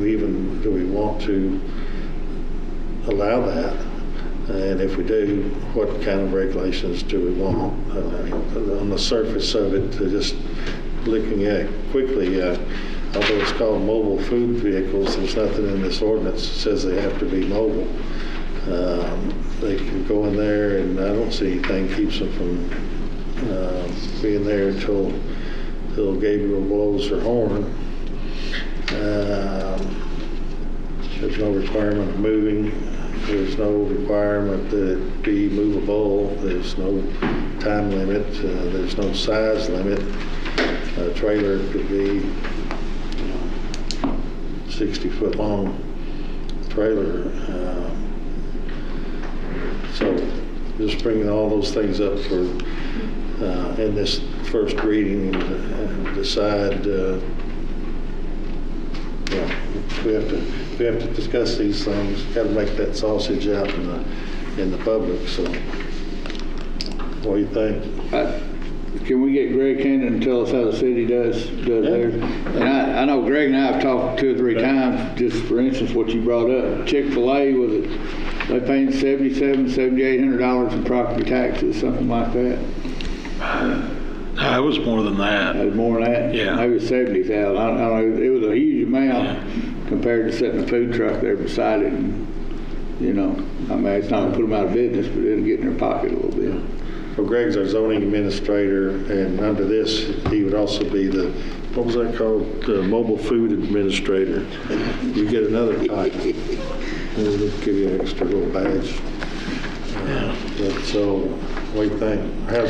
want to allow that? And if we do, what kind of regulations do we want? On the surface of it, just looking at it quickly, although it's called mobile food vehicles, there's nothing in this ordinance that says they have to be mobile. They can go in there, and I don't see anything keeps them from being there until Gabriel blows her horn. There's no requirement of moving. There's no requirement that it be movable. There's no time limit. There's no size limit. A trailer could be 60-foot long trailer. So just bringing all those things up for in this first reading and decide. We have to discuss these things. Got to make that sausage out in the public. So, what do you think? Can we get Greg Cannon to tell us how the city does theirs? And I know Greg and I have talked 2 or 3 times, just for instance, what you brought up. Chick-fil-A, was it, they paying $7,800 in property taxes, something like that? It was more than that. It was more than that? Yeah. Maybe 70,000. I don't know. It was a huge amount compared to setting a food truck there beside it. And, you know, I mean, it's not going to put them out of business, but it'll get in their pocket a little bit. Well, Greg's our zoning administrator, and under this, he would also be the, what was that called? The mobile food administrator. You get another title. We'll give you an extra little badge. But so, what do you think?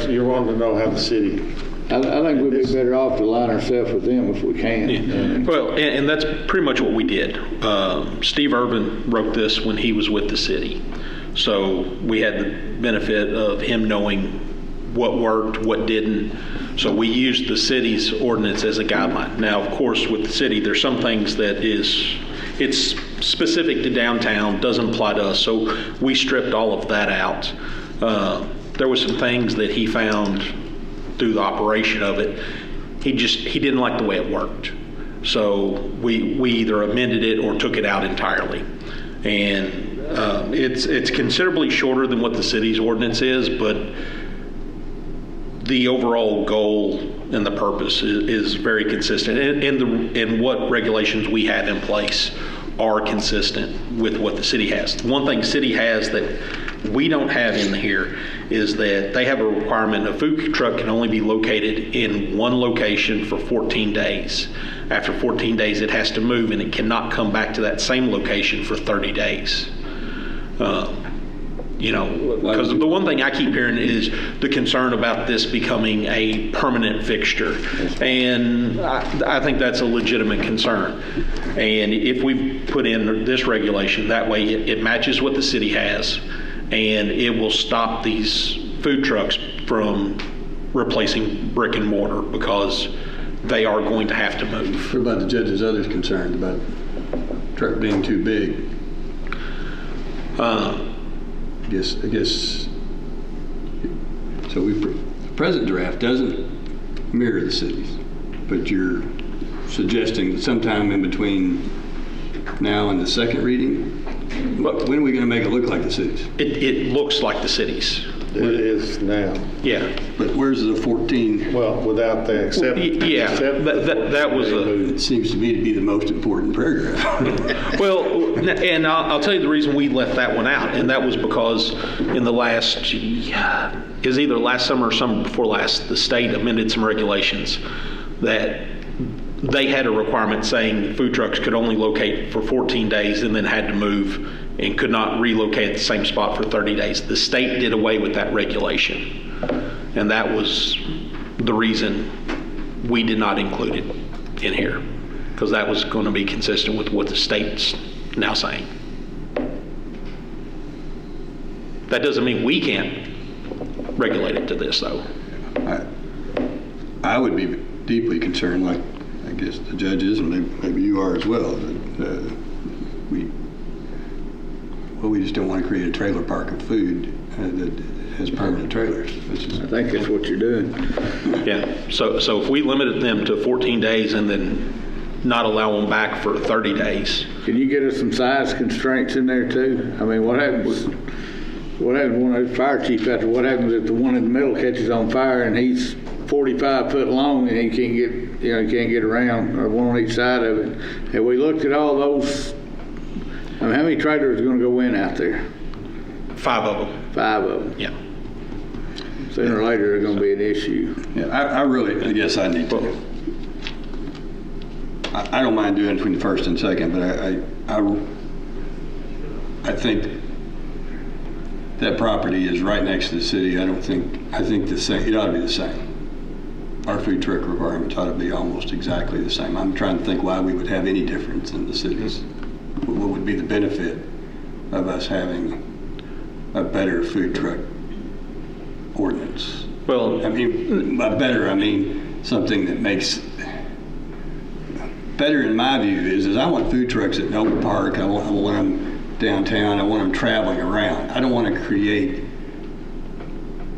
You're wanting to know how the city... I think we'd be better off to line ourselves with them if we can. Yeah. Well, and that's pretty much what we did. Steve Urban wrote this when he was with the city. So we had the benefit of him knowing what worked, what didn't. So we used the city's ordinance as a guideline. Now, of course, with the city, there's some things that it's specific to downtown, doesn't apply to us. So we stripped all of that out. There were some things that he found through the operation of it. He didn't like the way it worked. So we either amended it or took it out entirely. And it's considerably shorter than what the city's ordinance is, but the overall goal and the purpose is very consistent. And what regulations we have in place are consistent with what the city has. One thing city has that we don't have in here is that they have a requirement a food truck can only be located in one location for 14 days. After 14 days, it has to move and it cannot come back to that same location for 30 days. Because the one thing I keep hearing is the concern about this becoming a permanent fixture. And I think that's a legitimate concern. And if we put in this regulation, that way it matches what the city has, and it will stop these food trucks from replacing brick and mortar because they are going to have to move. What about the judge's other concerns about truck being too big? I guess. So the present draft doesn't mirror the cities, but you're suggesting that sometime in between now and the second reading, when are we going to make it look like the cities? It looks like the cities. It is now. Yeah. But where's the 14? Well, without the except. Yeah, that was It seems to me to be the most important paragraph. Well, and I'll tell you the reason we left that one out, and that was because in the last, is either last summer or summer before last, the state amended some regulations that they had a requirement saying food trucks could only locate for 14 days and then had to move and could not relocate at the same spot for 30 days. The state did away with that regulation, and that was the reason we did not include it in here, because that was going to be consistent with what the state's now saying. That doesn't mean we can't regulate it to this, though. I would be deeply concerned, like I guess the judge is, and maybe you are as well, that we just don't want to create a trailer park of food that has permanent trailers. I think that's what you're doing. Yeah, so if we limited them to 14 days and then not allow them back for 30 days. Can you get us some size constraints in there too? I mean, what happens when a fire chief out there, what happens if the one in the middle catches on fire and he's 45 foot long and he can't get around, or one on each side of it? Have we looked at all those? I mean, how many trailers are going to go in out there? 5 of them. 5 of them. Yeah. Sooner or later, it's going to be an issue. Yeah, I guess I need to. I don't mind doing it between the first and second, but I think that property is right next to the city. I think the same. It ought to be the same. our food truck requirements ought to be almost exactly the same. I'm trying to think why we would have any difference in the cities. What would be the benefit of us having a better food truck ordinance? Well, I mean, by better, I mean something that makes better in my view is I want food trucks at Noble Park. I want them downtown. I want them traveling around. I don't want to create,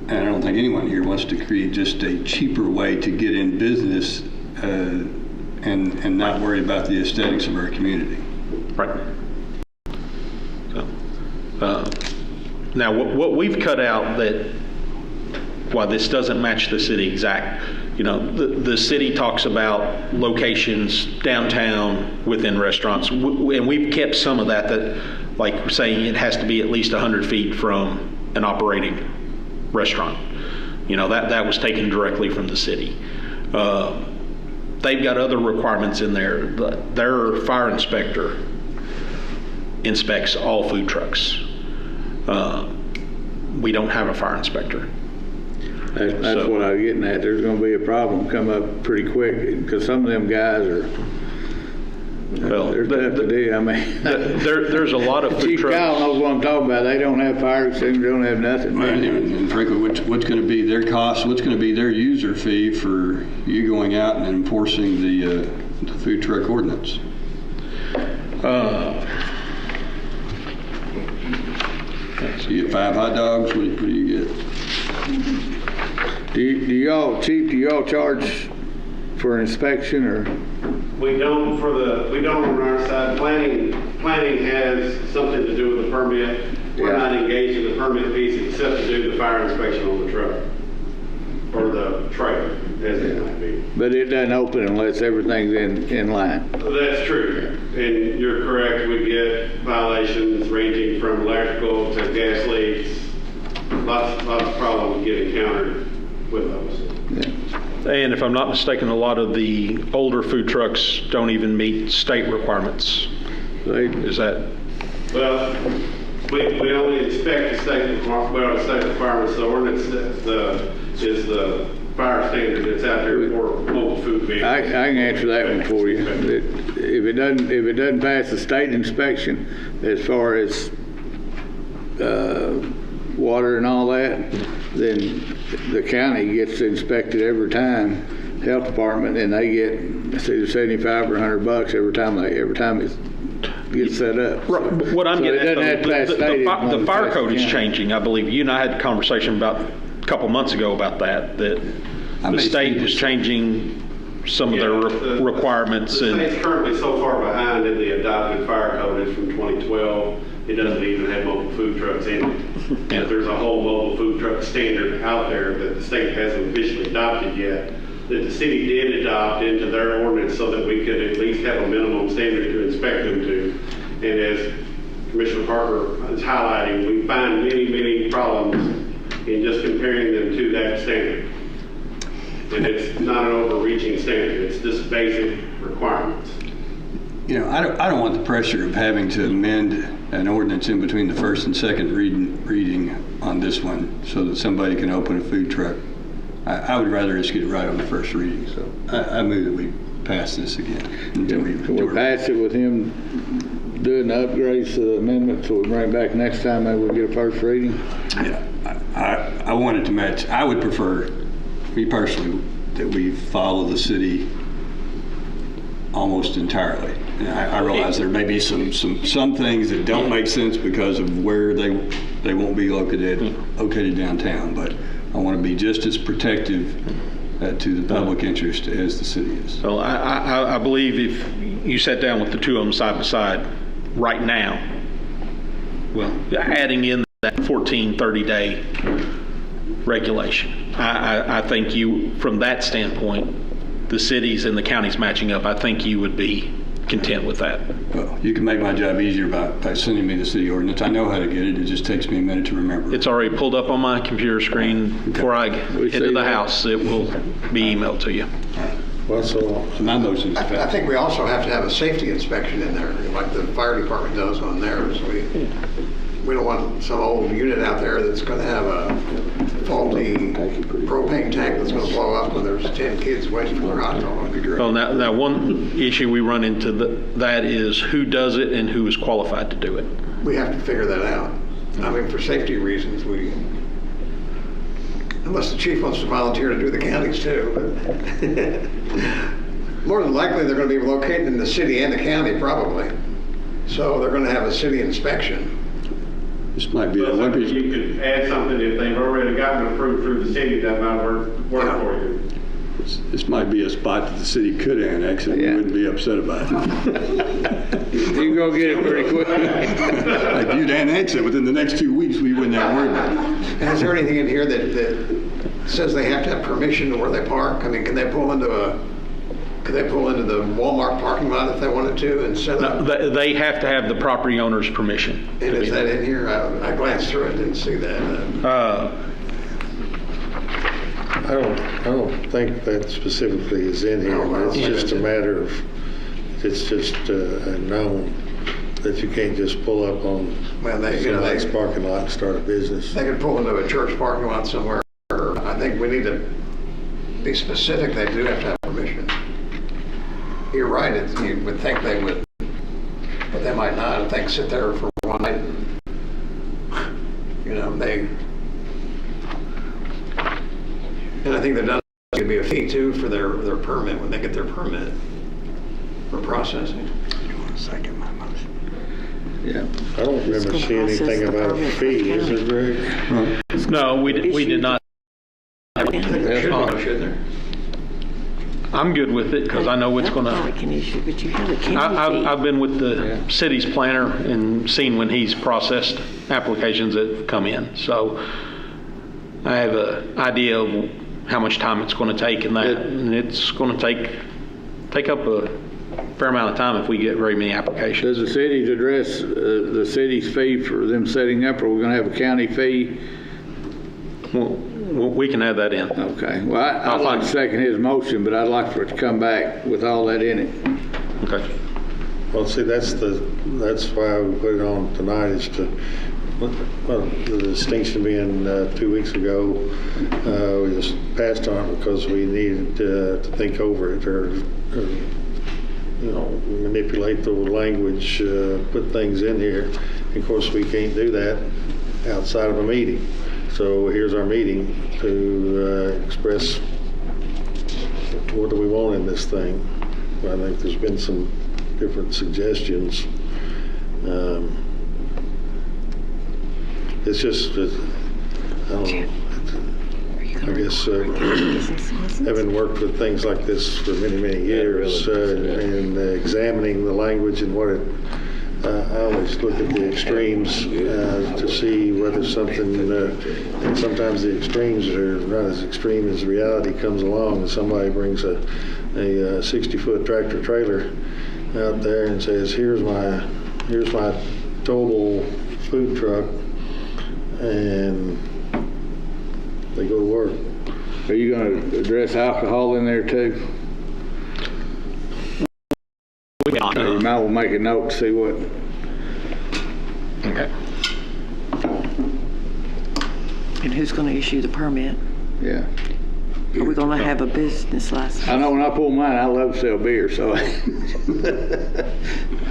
and I don't think anyone here wants to create just a cheaper way to get in business and not worry about the aesthetics of our community. right. So, now, what we've cut out that, while this doesn't match the city exact, the city talks about locations downtown within restaurants, and we've kept some of that, like saying it has to be at least 100 feet from an operating restaurant. That was taken directly from the city. They've got other requirements in there. Their fire inspector inspects all food trucks. We don't have a fire inspector. That's what I was getting at. There's going to be a problem come up pretty quick because some of them guys are. They're tough to do. I mean, there's a lot of food Chief trucks. Kyle knows what I'm talking about. They don't have fire extinguishers. They don't have nothing. And frankly, what's going to be their cost? What's going to be their user fee for you going out and enforcing the food truck ordinance? So you get 5 hot dogs. What do you get? Do y'all charge for inspection or? We don't on our side. Planning has something to do with the permit. We're not engaged in the permit piece except to do the fire inspection on the truck or the trailer, as it might be. But it doesn't open unless everything's in line. That's true, and you're correct. We get violations ranging from electrical to gas leaks. Lots of problems get encountered with those. Yeah. And if I'm not mistaken, a lot of the older food trucks don't even meet state requirements. Is that? Well, we only inspect the state requirements. The ordinance is the fire standard that's out there for mobile food vehicles. I can answer that one for you. If it doesn't pass the state inspection, as far as water and all that, then the county gets inspected every time, health department, and they get it's either $75 or $100 every time it gets set up. Right. What I'm So getting it doesn't have at, to pass state, the fire code is yeah. changing. I believe you and I had a conversation about a couple months ago about that the state was changing some of their requirements. The state's currently so far behind in the adopted fire code. It's from 2012. It doesn't even have mobile food trucks in it. Yeah. There's a whole mobile food truck standard out there that the state hasn't officially adopted yet, that the city did adopt into their ordinance so that we could at least have a minimum standard to inspect them to. And as Commissioner Parker is highlighting, we find many problems in just comparing them to that standard. And it's not an overreaching standard, it's just basic requirements. I don't want the pressure of having to amend an ordinance in between the first and second reading on this one so that somebody can open a food truck. I would rather just get it right on the first reading. So I move that we pass this again. Can we pass it with him doing the upgrades to the amendment so we bring it back next time and we'll get a first reading? Yeah, I want it to match. I would prefer, me personally, that we follow the city almost entirely. And I realize there may be some things that don't make sense because of where they won't be located downtown, but I want to be just as protective to the public interest as the city is. Well, I believe if you sat down with the two of them side by side right now, well, adding in that 30-day regulation, I think you, from that standpoint, the cities and the counties matching up, I think you would be content with that. Well, you can make my job easier by sending me the city ordinance. I know how to get it. It just takes me a minute to remember. It's already pulled up on my computer screen. Before I head to the house, it will be emailed to you. Well, so my motion is I passed. think we also have to have a safety inspection in there, like the fire department does on theirs. We don't want some old unit out there that's going to have a faulty the propane tank that's gonna blow up when there's 10 kids waiting for their hot dog. Well, now one issue we run into that is who does it and who is qualified to do it. We have to figure that out. I mean, for safety reasons, unless the chief wants to volunteer to do the counties too. More than likely, they're gonna be located in the city and the county probably. So they're gonna have a city inspection. This might be the But Olympics. you could add something if they've already gotten approved through the city, that might work for you. This might be a spot that the city could annex and we wouldn't be upset about it. You go get it pretty quick. If you'd annex it within the next 2 weeks, we wouldn't have to worry about it. And is there anything in here that says they have to have permission where they park? I mean, could they pull into the Walmart parking lot if they wanted to and set up? No, they have to have the property owner's permission. And is that in here? I glanced through it, didn't see that. I don't think that specifically is in here. It's just a matter of, it's just a known that you can't just pull up on somebody's parking lot and start a business. They could pull into a church parking lot somewhere. I think we need to be specific. They do have to have permission. You're right. You would think they would, but they might not. If they sit there for one night, and I think there does going to be a fee too for their permit when they get their permit for processing. Do you want to second my motion? Yeah. I don't remember seeing anything about a fee, is there, Greg? No, we did not. I think there should be, shouldn't there? I'm good with it because I know it's going to. I've been with the city's planner and seen when he's processed applications that come in. So I have an idea of how much time it's going to take and that. And it's going to take up a fair amount of time if we get very many applications. Does the city address the city's fee for them setting up, or are we going to have a county fee? Well, we can add that in. Okay. Well, I'd like to second his motion, but I'd like for it to come back with all that in it. Okay. Well, see, that's why we put it on tonight is to, well, the distinction being 2 weeks ago, we just passed on it because we needed to think over it or manipulate the language, put things in here. Of course, we can't do that outside of a meeting. So here's our meeting to express what do we want in this thing. I think there's been some different suggestions. It's just, I don't know. I guess having worked with things like this for many, many years and examining the language and what it, I always look at the extremes to see whether something, and sometimes the extremes are not as extreme as reality comes along and somebody brings a 60-foot tractor trailer out there and says, here's my towable food truck, and they go to work. Are you going to address alcohol in there too? You might well make a note to see what. Okay. And who's going to issue the permit? Yeah. Are we going to have a business license? I know when I pull mine, I love to sell beer, so I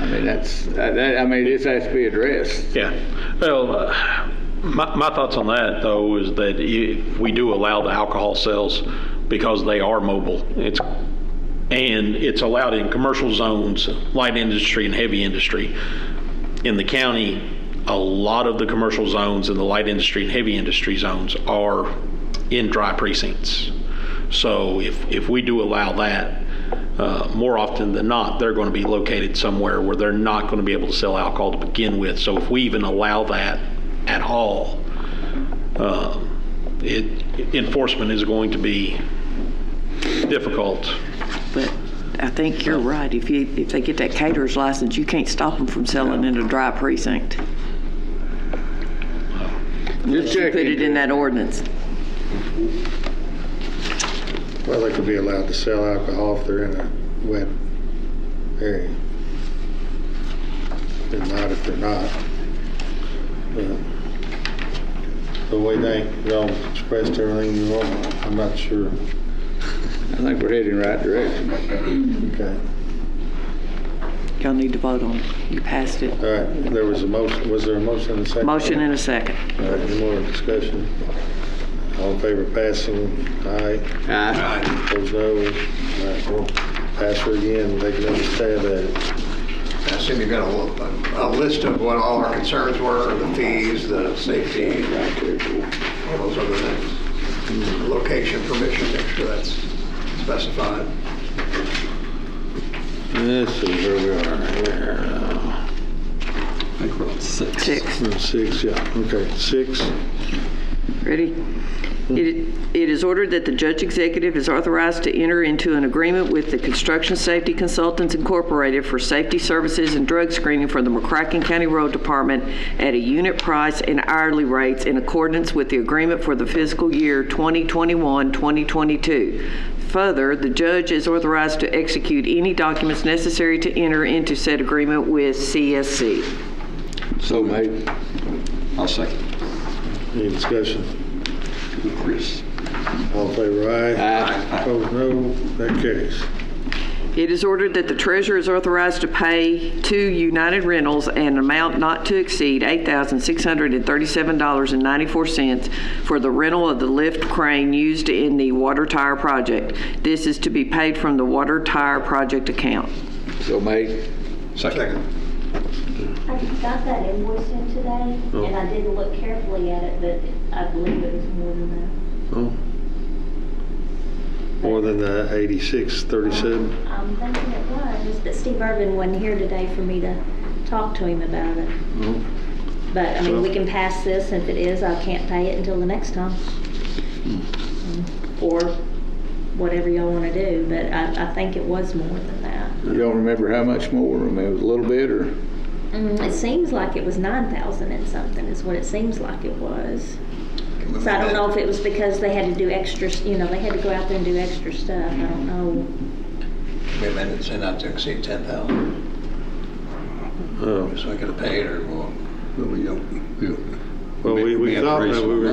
mean this has to be addressed. Yeah. Well, my thoughts on that though is that if we do allow the alcohol sales because they are mobile, it's allowed in commercial zones, light industry and heavy industry. In the county, a lot of the commercial zones and the light industry and heavy industry zones are in dry precincts. So if we do allow that, more often than not, they're going to be located somewhere where they're not going to be able to sell alcohol to begin with. So if we even allow that at all, enforcement is going to be difficult. But I think you're right. If they get that caterer's license, you can't stop them from selling in a dry precinct. Just You put it in that ordinance. Well, they could be allowed to sell alcohol if they're in a wet area. And not if they're not. the way y'all expressed everything you want, I'm not sure. I think we're heading the right direction. Okay. Y'all need to vote on it. You passed it. All right, there was a motion, was there a motion and a second? Motion and a second. All right, any more discussion? All in favor of passing, aye. Aye. Opposed, no. All right, we'll pass her again, take another stab at it. I assume you've got a list of what all our concerns were, the fees, the safety, all those other things. Location, permission, make sure that's specified. Let's see where we are. I think we're on 6. 6. We're on 6, yeah, okay, 6. Ready? It is ordered that the judge executive is authorized to enter into an agreement with the Construction Safety Consultants Incorporated for safety services and drug screening for the McCracken County Road Department at a unit price and hourly rates in accordance with the agreement for the fiscal year 2021-2022. Further, the judge is authorized to execute any documents necessary to enter into said agreement with CSC. So made. I'll second. Any discussion? Chris. All in favor, aye. Aye. Opposed, no. That carries. It is ordered that the treasurer is authorized to pay to United Rentals an amount not to exceed $8,637.94 for the rental of the lift crane used in the water tower project. This is to be paid from the water tower project account. So made. Second. I got that invoice in today, and I didn't look carefully at it, but I believe it was more than Oh. More than the 8637? that. I'm thinking it was, but Steve Irvin wasn't here today for me to talk to him about it. Oh. But, I mean, we can pass this, and if it is, I can't pay it until the next time. Or whatever y'all want to do, but I think it was more than that. You don't remember how much more? I mean, it was a little bit or? It seems like it was 9,000 and something is what it seems like it was. So I don't know if it was because they had to do extra, they had to go out there and do extra stuff. I don't know. We amended say not to exceed 10,000. Oh. So I could have paid or well. But we don't. Well, we have thought to raise that we were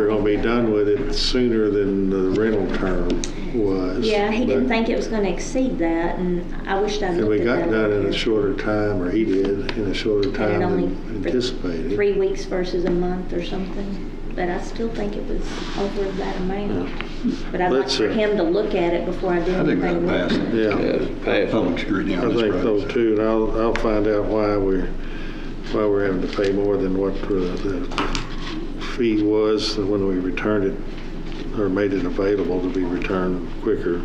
some gonna be done with it sooner than the rental term was. Yeah, he didn't but- think it was going to exceed that, and I wished I'd And looked we at got that. done in earlier. a shorter time, or he did, in a shorter And time only than for anticipated. 3 weeks versus a month or something. But I still think it was over that amount. But I'd like Let's, for him to look at it before I do I think anything that with passed. it. Yeah, Pass. Public scrutiny I on this think project. so too, and I'll find out why we're having to pay more than what the fee was when we returned it, or made it available to be returned quicker.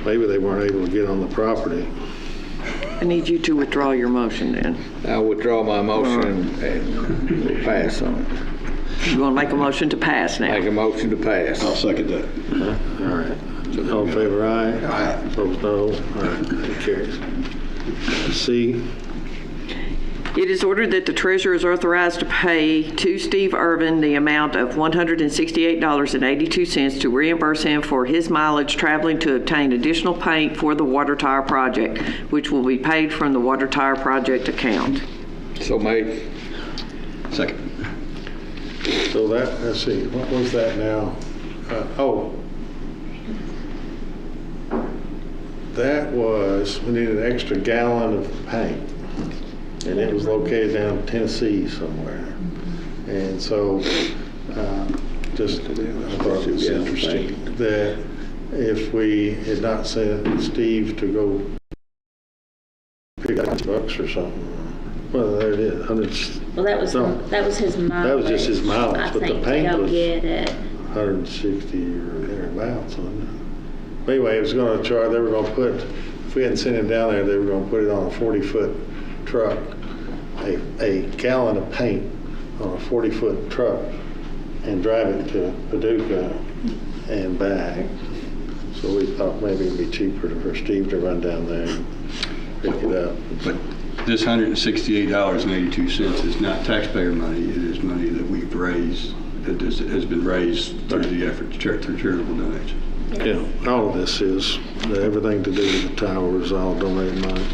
Maybe they weren't able to get on the property. I need you to withdraw your motion then. I'll withdraw my motion and we'll pass on it. You want to make a motion to pass now? Make a motion to pass. I'll second that. All right. All in favor, aye? Aye. Opposed, no. All right, that carries. C, It is ordered that the treasurer is authorized to pay to Steve Irvin the amount of $168.82 to reimburse him for his mileage traveling to obtain additional paint for the water tower project, which will be paid from the water tower project account. So made. Second. so that, let's see, what was that now? That was, we needed an extra gallon of paint. And it was located down in Tennessee somewhere. And so, I thought it was interesting that if we had not sent Steve to go pick up bucks or something, well, there it is, Well, that was No. his mileage. That was just his mileage, I but the think, paint to go was- get it. 160 or thereabouts on it. But anyway, it was going to charge, they were going to put, if we hadn't sent him down there, they were going to put it on a 40-foot truck, a gallon of paint on a 40-foot truck and drive it to Paducah and back. So we thought maybe it'd be cheaper for Steve to run down there and pick it up. But this $168.82 is not taxpayer money. It is money that we've raised, that has been raised through the effort, through charitable donation. Yeah, all of this is, everything to do with the tower is all donated money.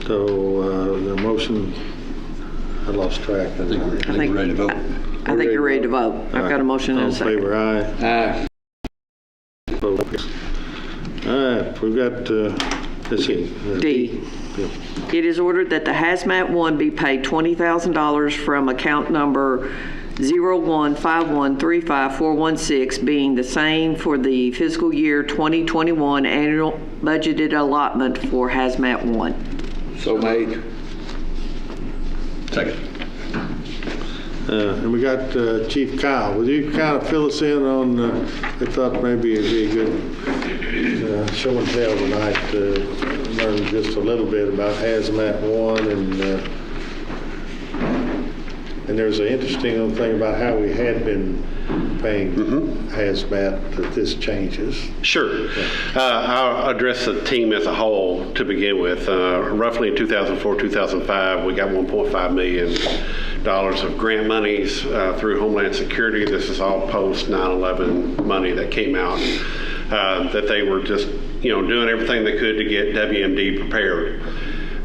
So the motion I lost track. I think we're ready to vote. I think you're ready to vote. I've got a motion and a All in second. favor, aye. Aye. Opposed? All right, we've got, let's see. D. Yeah. It is ordered that the Hazmat 1 be paid $20,000 from account number 015135416, being the same for the fiscal year 2021 annual budgeted allotment for Hazmat 1. So made. Second. And we got Chief Kyle. Would you kind of fill us in on, I thought maybe it'd be a good show and tell tonight to learn just a little bit about Hazmat 1 and there's an interesting little thing about how we had been paying Hazmat that this changes. Sure. I'll address the team as a whole to begin with. Roughly in 2004, 2005, we got $1.5 million of grant monies through Homeland Security. This is all post 9/11 money that came out that they were just, doing everything they could to get WMD prepared.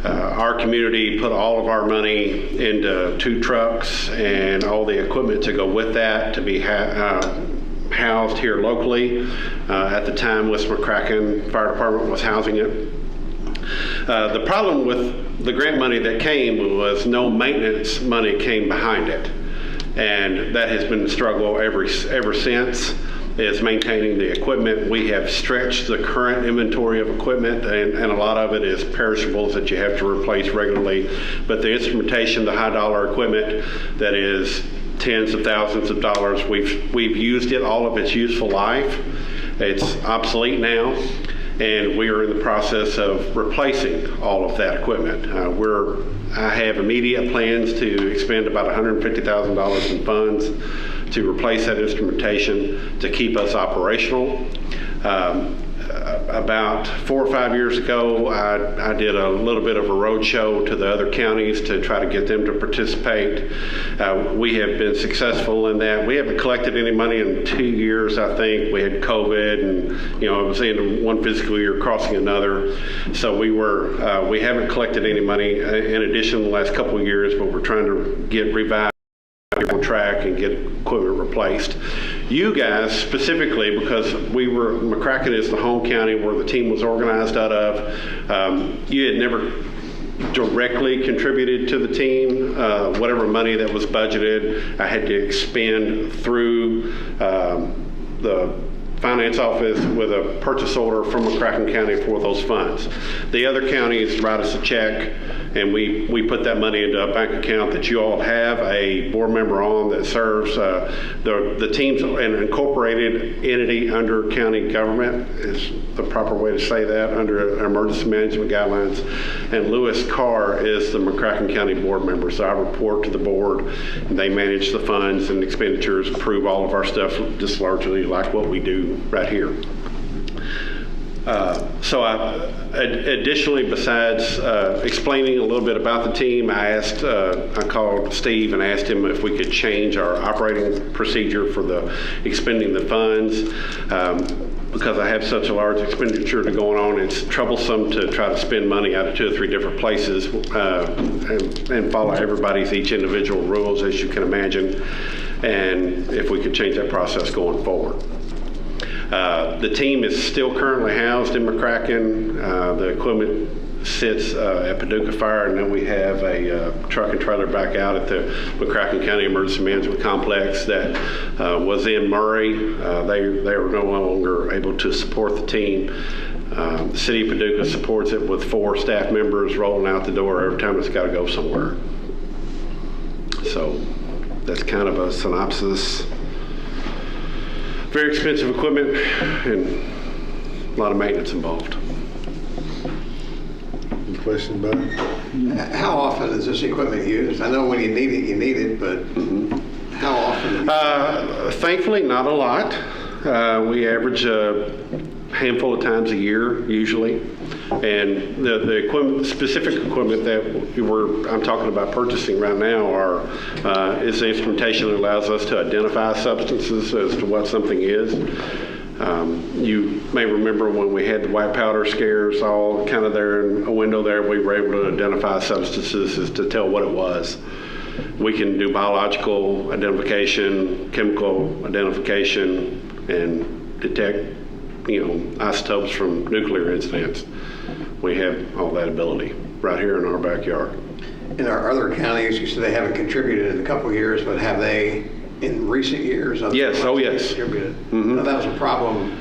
Our community put all of our money into 2 trucks and all the equipment to go with that to be housed here locally. At the time, West McCracken Fire Department was housing it. The problem with the grant money that came was no maintenance money came behind it. And that has been the struggle ever since, is maintaining the equipment. We have stretched the current inventory of equipment, and a lot of it is perishables that you have to replace regularly. But the instrumentation, the high dollar equipment that is tens of thousands of dollars, we've used it all of its useful life. It's obsolete now, and we are in the process of replacing all of that equipment. I have immediate plans to expend about $150,000 in funds to replace that instrumentation to keep us operational. About 4 or 5 years ago, I did a little bit of a road show to the other counties to try to get them to participate. We have been successful in that. We haven't collected any money in 2 years, I think. We had COVID, and it was in one fiscal year crossing another. So we haven't collected any money in addition the last couple of years, but we're trying to get revived on track and get equipment replaced. You guys specifically, because McCracken is the home county where the team was organized out of, you had never directly contributed to the team. Whatever money that was budgeted, I had to expend through the finance office with a purchase order from McCracken County for those funds. The other counties write us a check, and we put that money into a bank account that you all have a board member on that serves. The team's an incorporated entity under county government is the proper way to say that, under emergency management guidelines. And Lewis Carr is the McCracken County board member. So I report to the board, and they manage the funds and expenditures, approve all of our stuff, just largely like what we do right here. So additionally, besides explaining a little bit about the team, I called Steve and asked him if we could change our operating procedure for expending the funds. Because I have such a large expenditure going on, it's troublesome to try to spend money out of 2 or 3 different places and follow everybody's each individual rules, as you can imagine. And if we could change that process going forward. The team is still currently housed in McCracken. The equipment sits at Paducah Fire, and then we have a truck and trailer back out at the McCracken County Emergency Management Complex that was in Murray. They were no longer able to support the team. The city of Paducah supports it with 4 staff members rolling out the door every time it's got to go somewhere. So that's kind of a synopsis. Very expensive equipment and a lot of maintenance involved. Any questions about it? How often is this equipment used? I know when you need it, but how often? Thankfully, not a lot. We average a handful of times a year, usually. And the equipment, specific equipment that I'm talking about purchasing right now is the instrumentation that allows us to identify substances as to what something is. You may remember when we had the white powder scares all kind of there in a window there, we were able to identify substances as to tell what it was. we can do biological identification, chemical identification, and detect, isotopes from nuclear incidents. We have all that ability right here in our backyard. In our other counties, you said they haven't contributed in a couple of years, but have they in recent years? Yes, oh yes. Contributed. Mm-hmm. Now, that was a problem.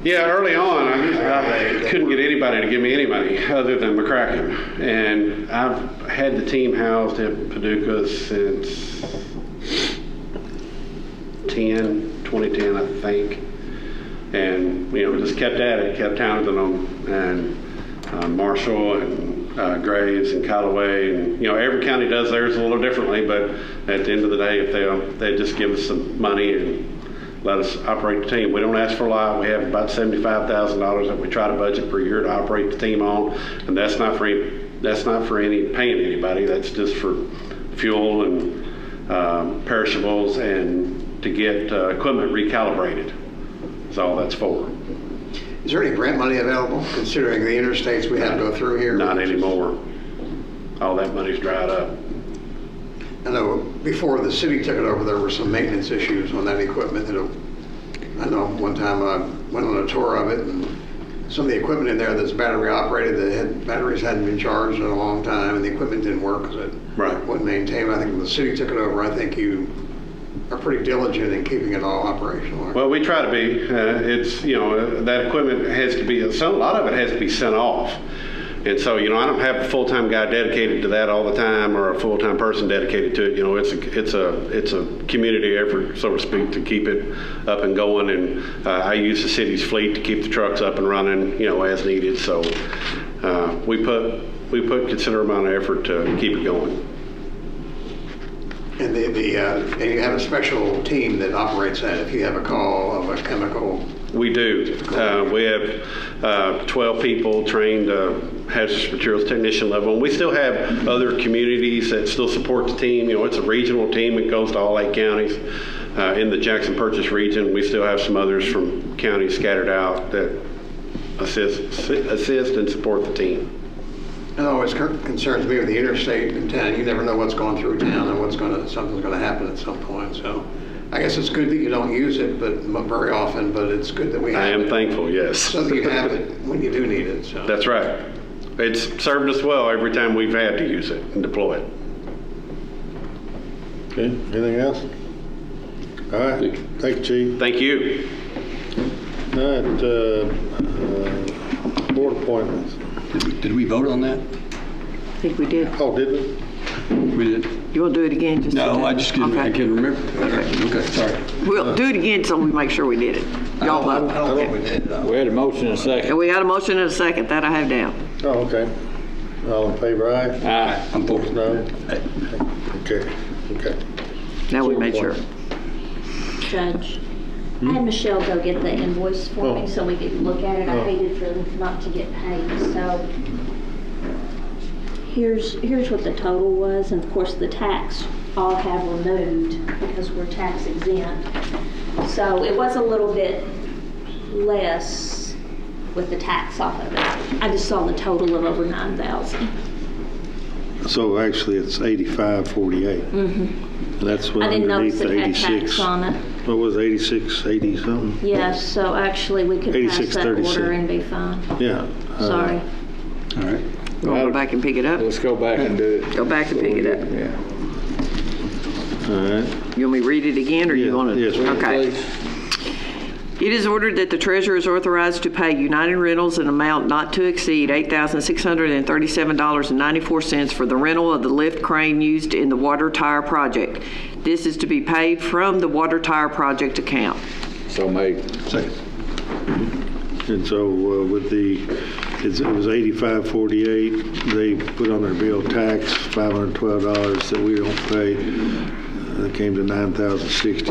Yeah, early on, I couldn't get anybody to give me any money other than McCracken. And I've had the team housed at Paducah since 2010, I think. And, just kept at it, kept hounding them. And Marshall and Graves and Callaway. And, every county does theirs a little differently, but at the end of the day, if they just give us some money and let us operate the team. We don't ask for a lot. We have about $75,000 that we try to budget per year to operate the team on, and that's not for any paying anybody. That's just for fuel and perishables and to get equipment recalibrated. That's all that's for. Is there any grant money available, considering the interstates we have to go through here? Not anymore. All that money's dried up. I know before the city took it over, there were some maintenance issues on that equipment. I know one time I went on a tour of it, and some of the equipment in there that's battery operated, batteries hadn't been charged in a long time, and the equipment didn't work because it wasn't maintained. I think when the city took it over, I think you are pretty diligent in keeping it all operational. Well, we try to be. It's, that equipment has to be, a lot of it has to be sent off. And so, I don't have a full-time guy dedicated to that all the time or a full-time person dedicated to it. It's a community effort, so to speak, to keep it up and going. And I use the city's fleet to keep the trucks up and running, as needed. So we put considerable amount of effort to keep it going. And and you have a special team that operates that if you have a call of a chemical. We do. We have 12 people trained hazardous materials technician level. And we still have other communities that still support the team. It's a regional team. It goes to all 8 counties. In the Jackson Purchase region, we still have some others from counties scattered out that assist and support the team. It always concerns me with the interstate in town. You never know what's going through town and something's going to happen at some point. So I guess it's good that you don't use it, but very often. But it's good that we have it. I am thankful, yes. So that you have it when you do need it. So. That's right. It's served us well every time we've had to use it and deploy it. Okay, anything else? All right, thank you, Chief. Thank you. All right, board appointments. Did we vote on that? I think we did. Oh, did we? We did. You want to do it again? No, I just couldn't. Okay. I can't remember. Okay, sorry. We'll do it again so we make sure we did it. Y'all I vote. don't think we did. We had a motion and a second. And we got a motion and a second. That I have down. Oh, okay. All in favor, aye? Aye. I'm for it. No? Okay. Now we made sure. Judge, I had Michelle go get the invoice for me so we could look at it. I hated for them not to get paid. So here's what the total was, and of course the tax all have removed because we're tax exempt. So it was a little bit less with the tax off of it. I just saw the total of over 9,000. So actually, it's 8548. Mm-hmm. That's what I didn't underneath notice the it had 86. tax on it. What was it, 86, 80 something? Yes, so actually we could pass that 86.36. order and be fine. Yeah. Sorry. All right. You want to go back and pick it up? Let's go back and do it. Go back and pick it up. Yeah. All right. You want me to read it again, or you Yeah, want to? yes, ma'am. Okay. It is ordered that the treasurer is authorized to pay United Rentals an amount not to exceed $8,637.94 for the rental of the lift crane used in the water tower project. This is to be paid from the water tower project account. So made. Second. And so with it was 8548. They put on their bill tax $512 that we don't pay. It came to $9,060.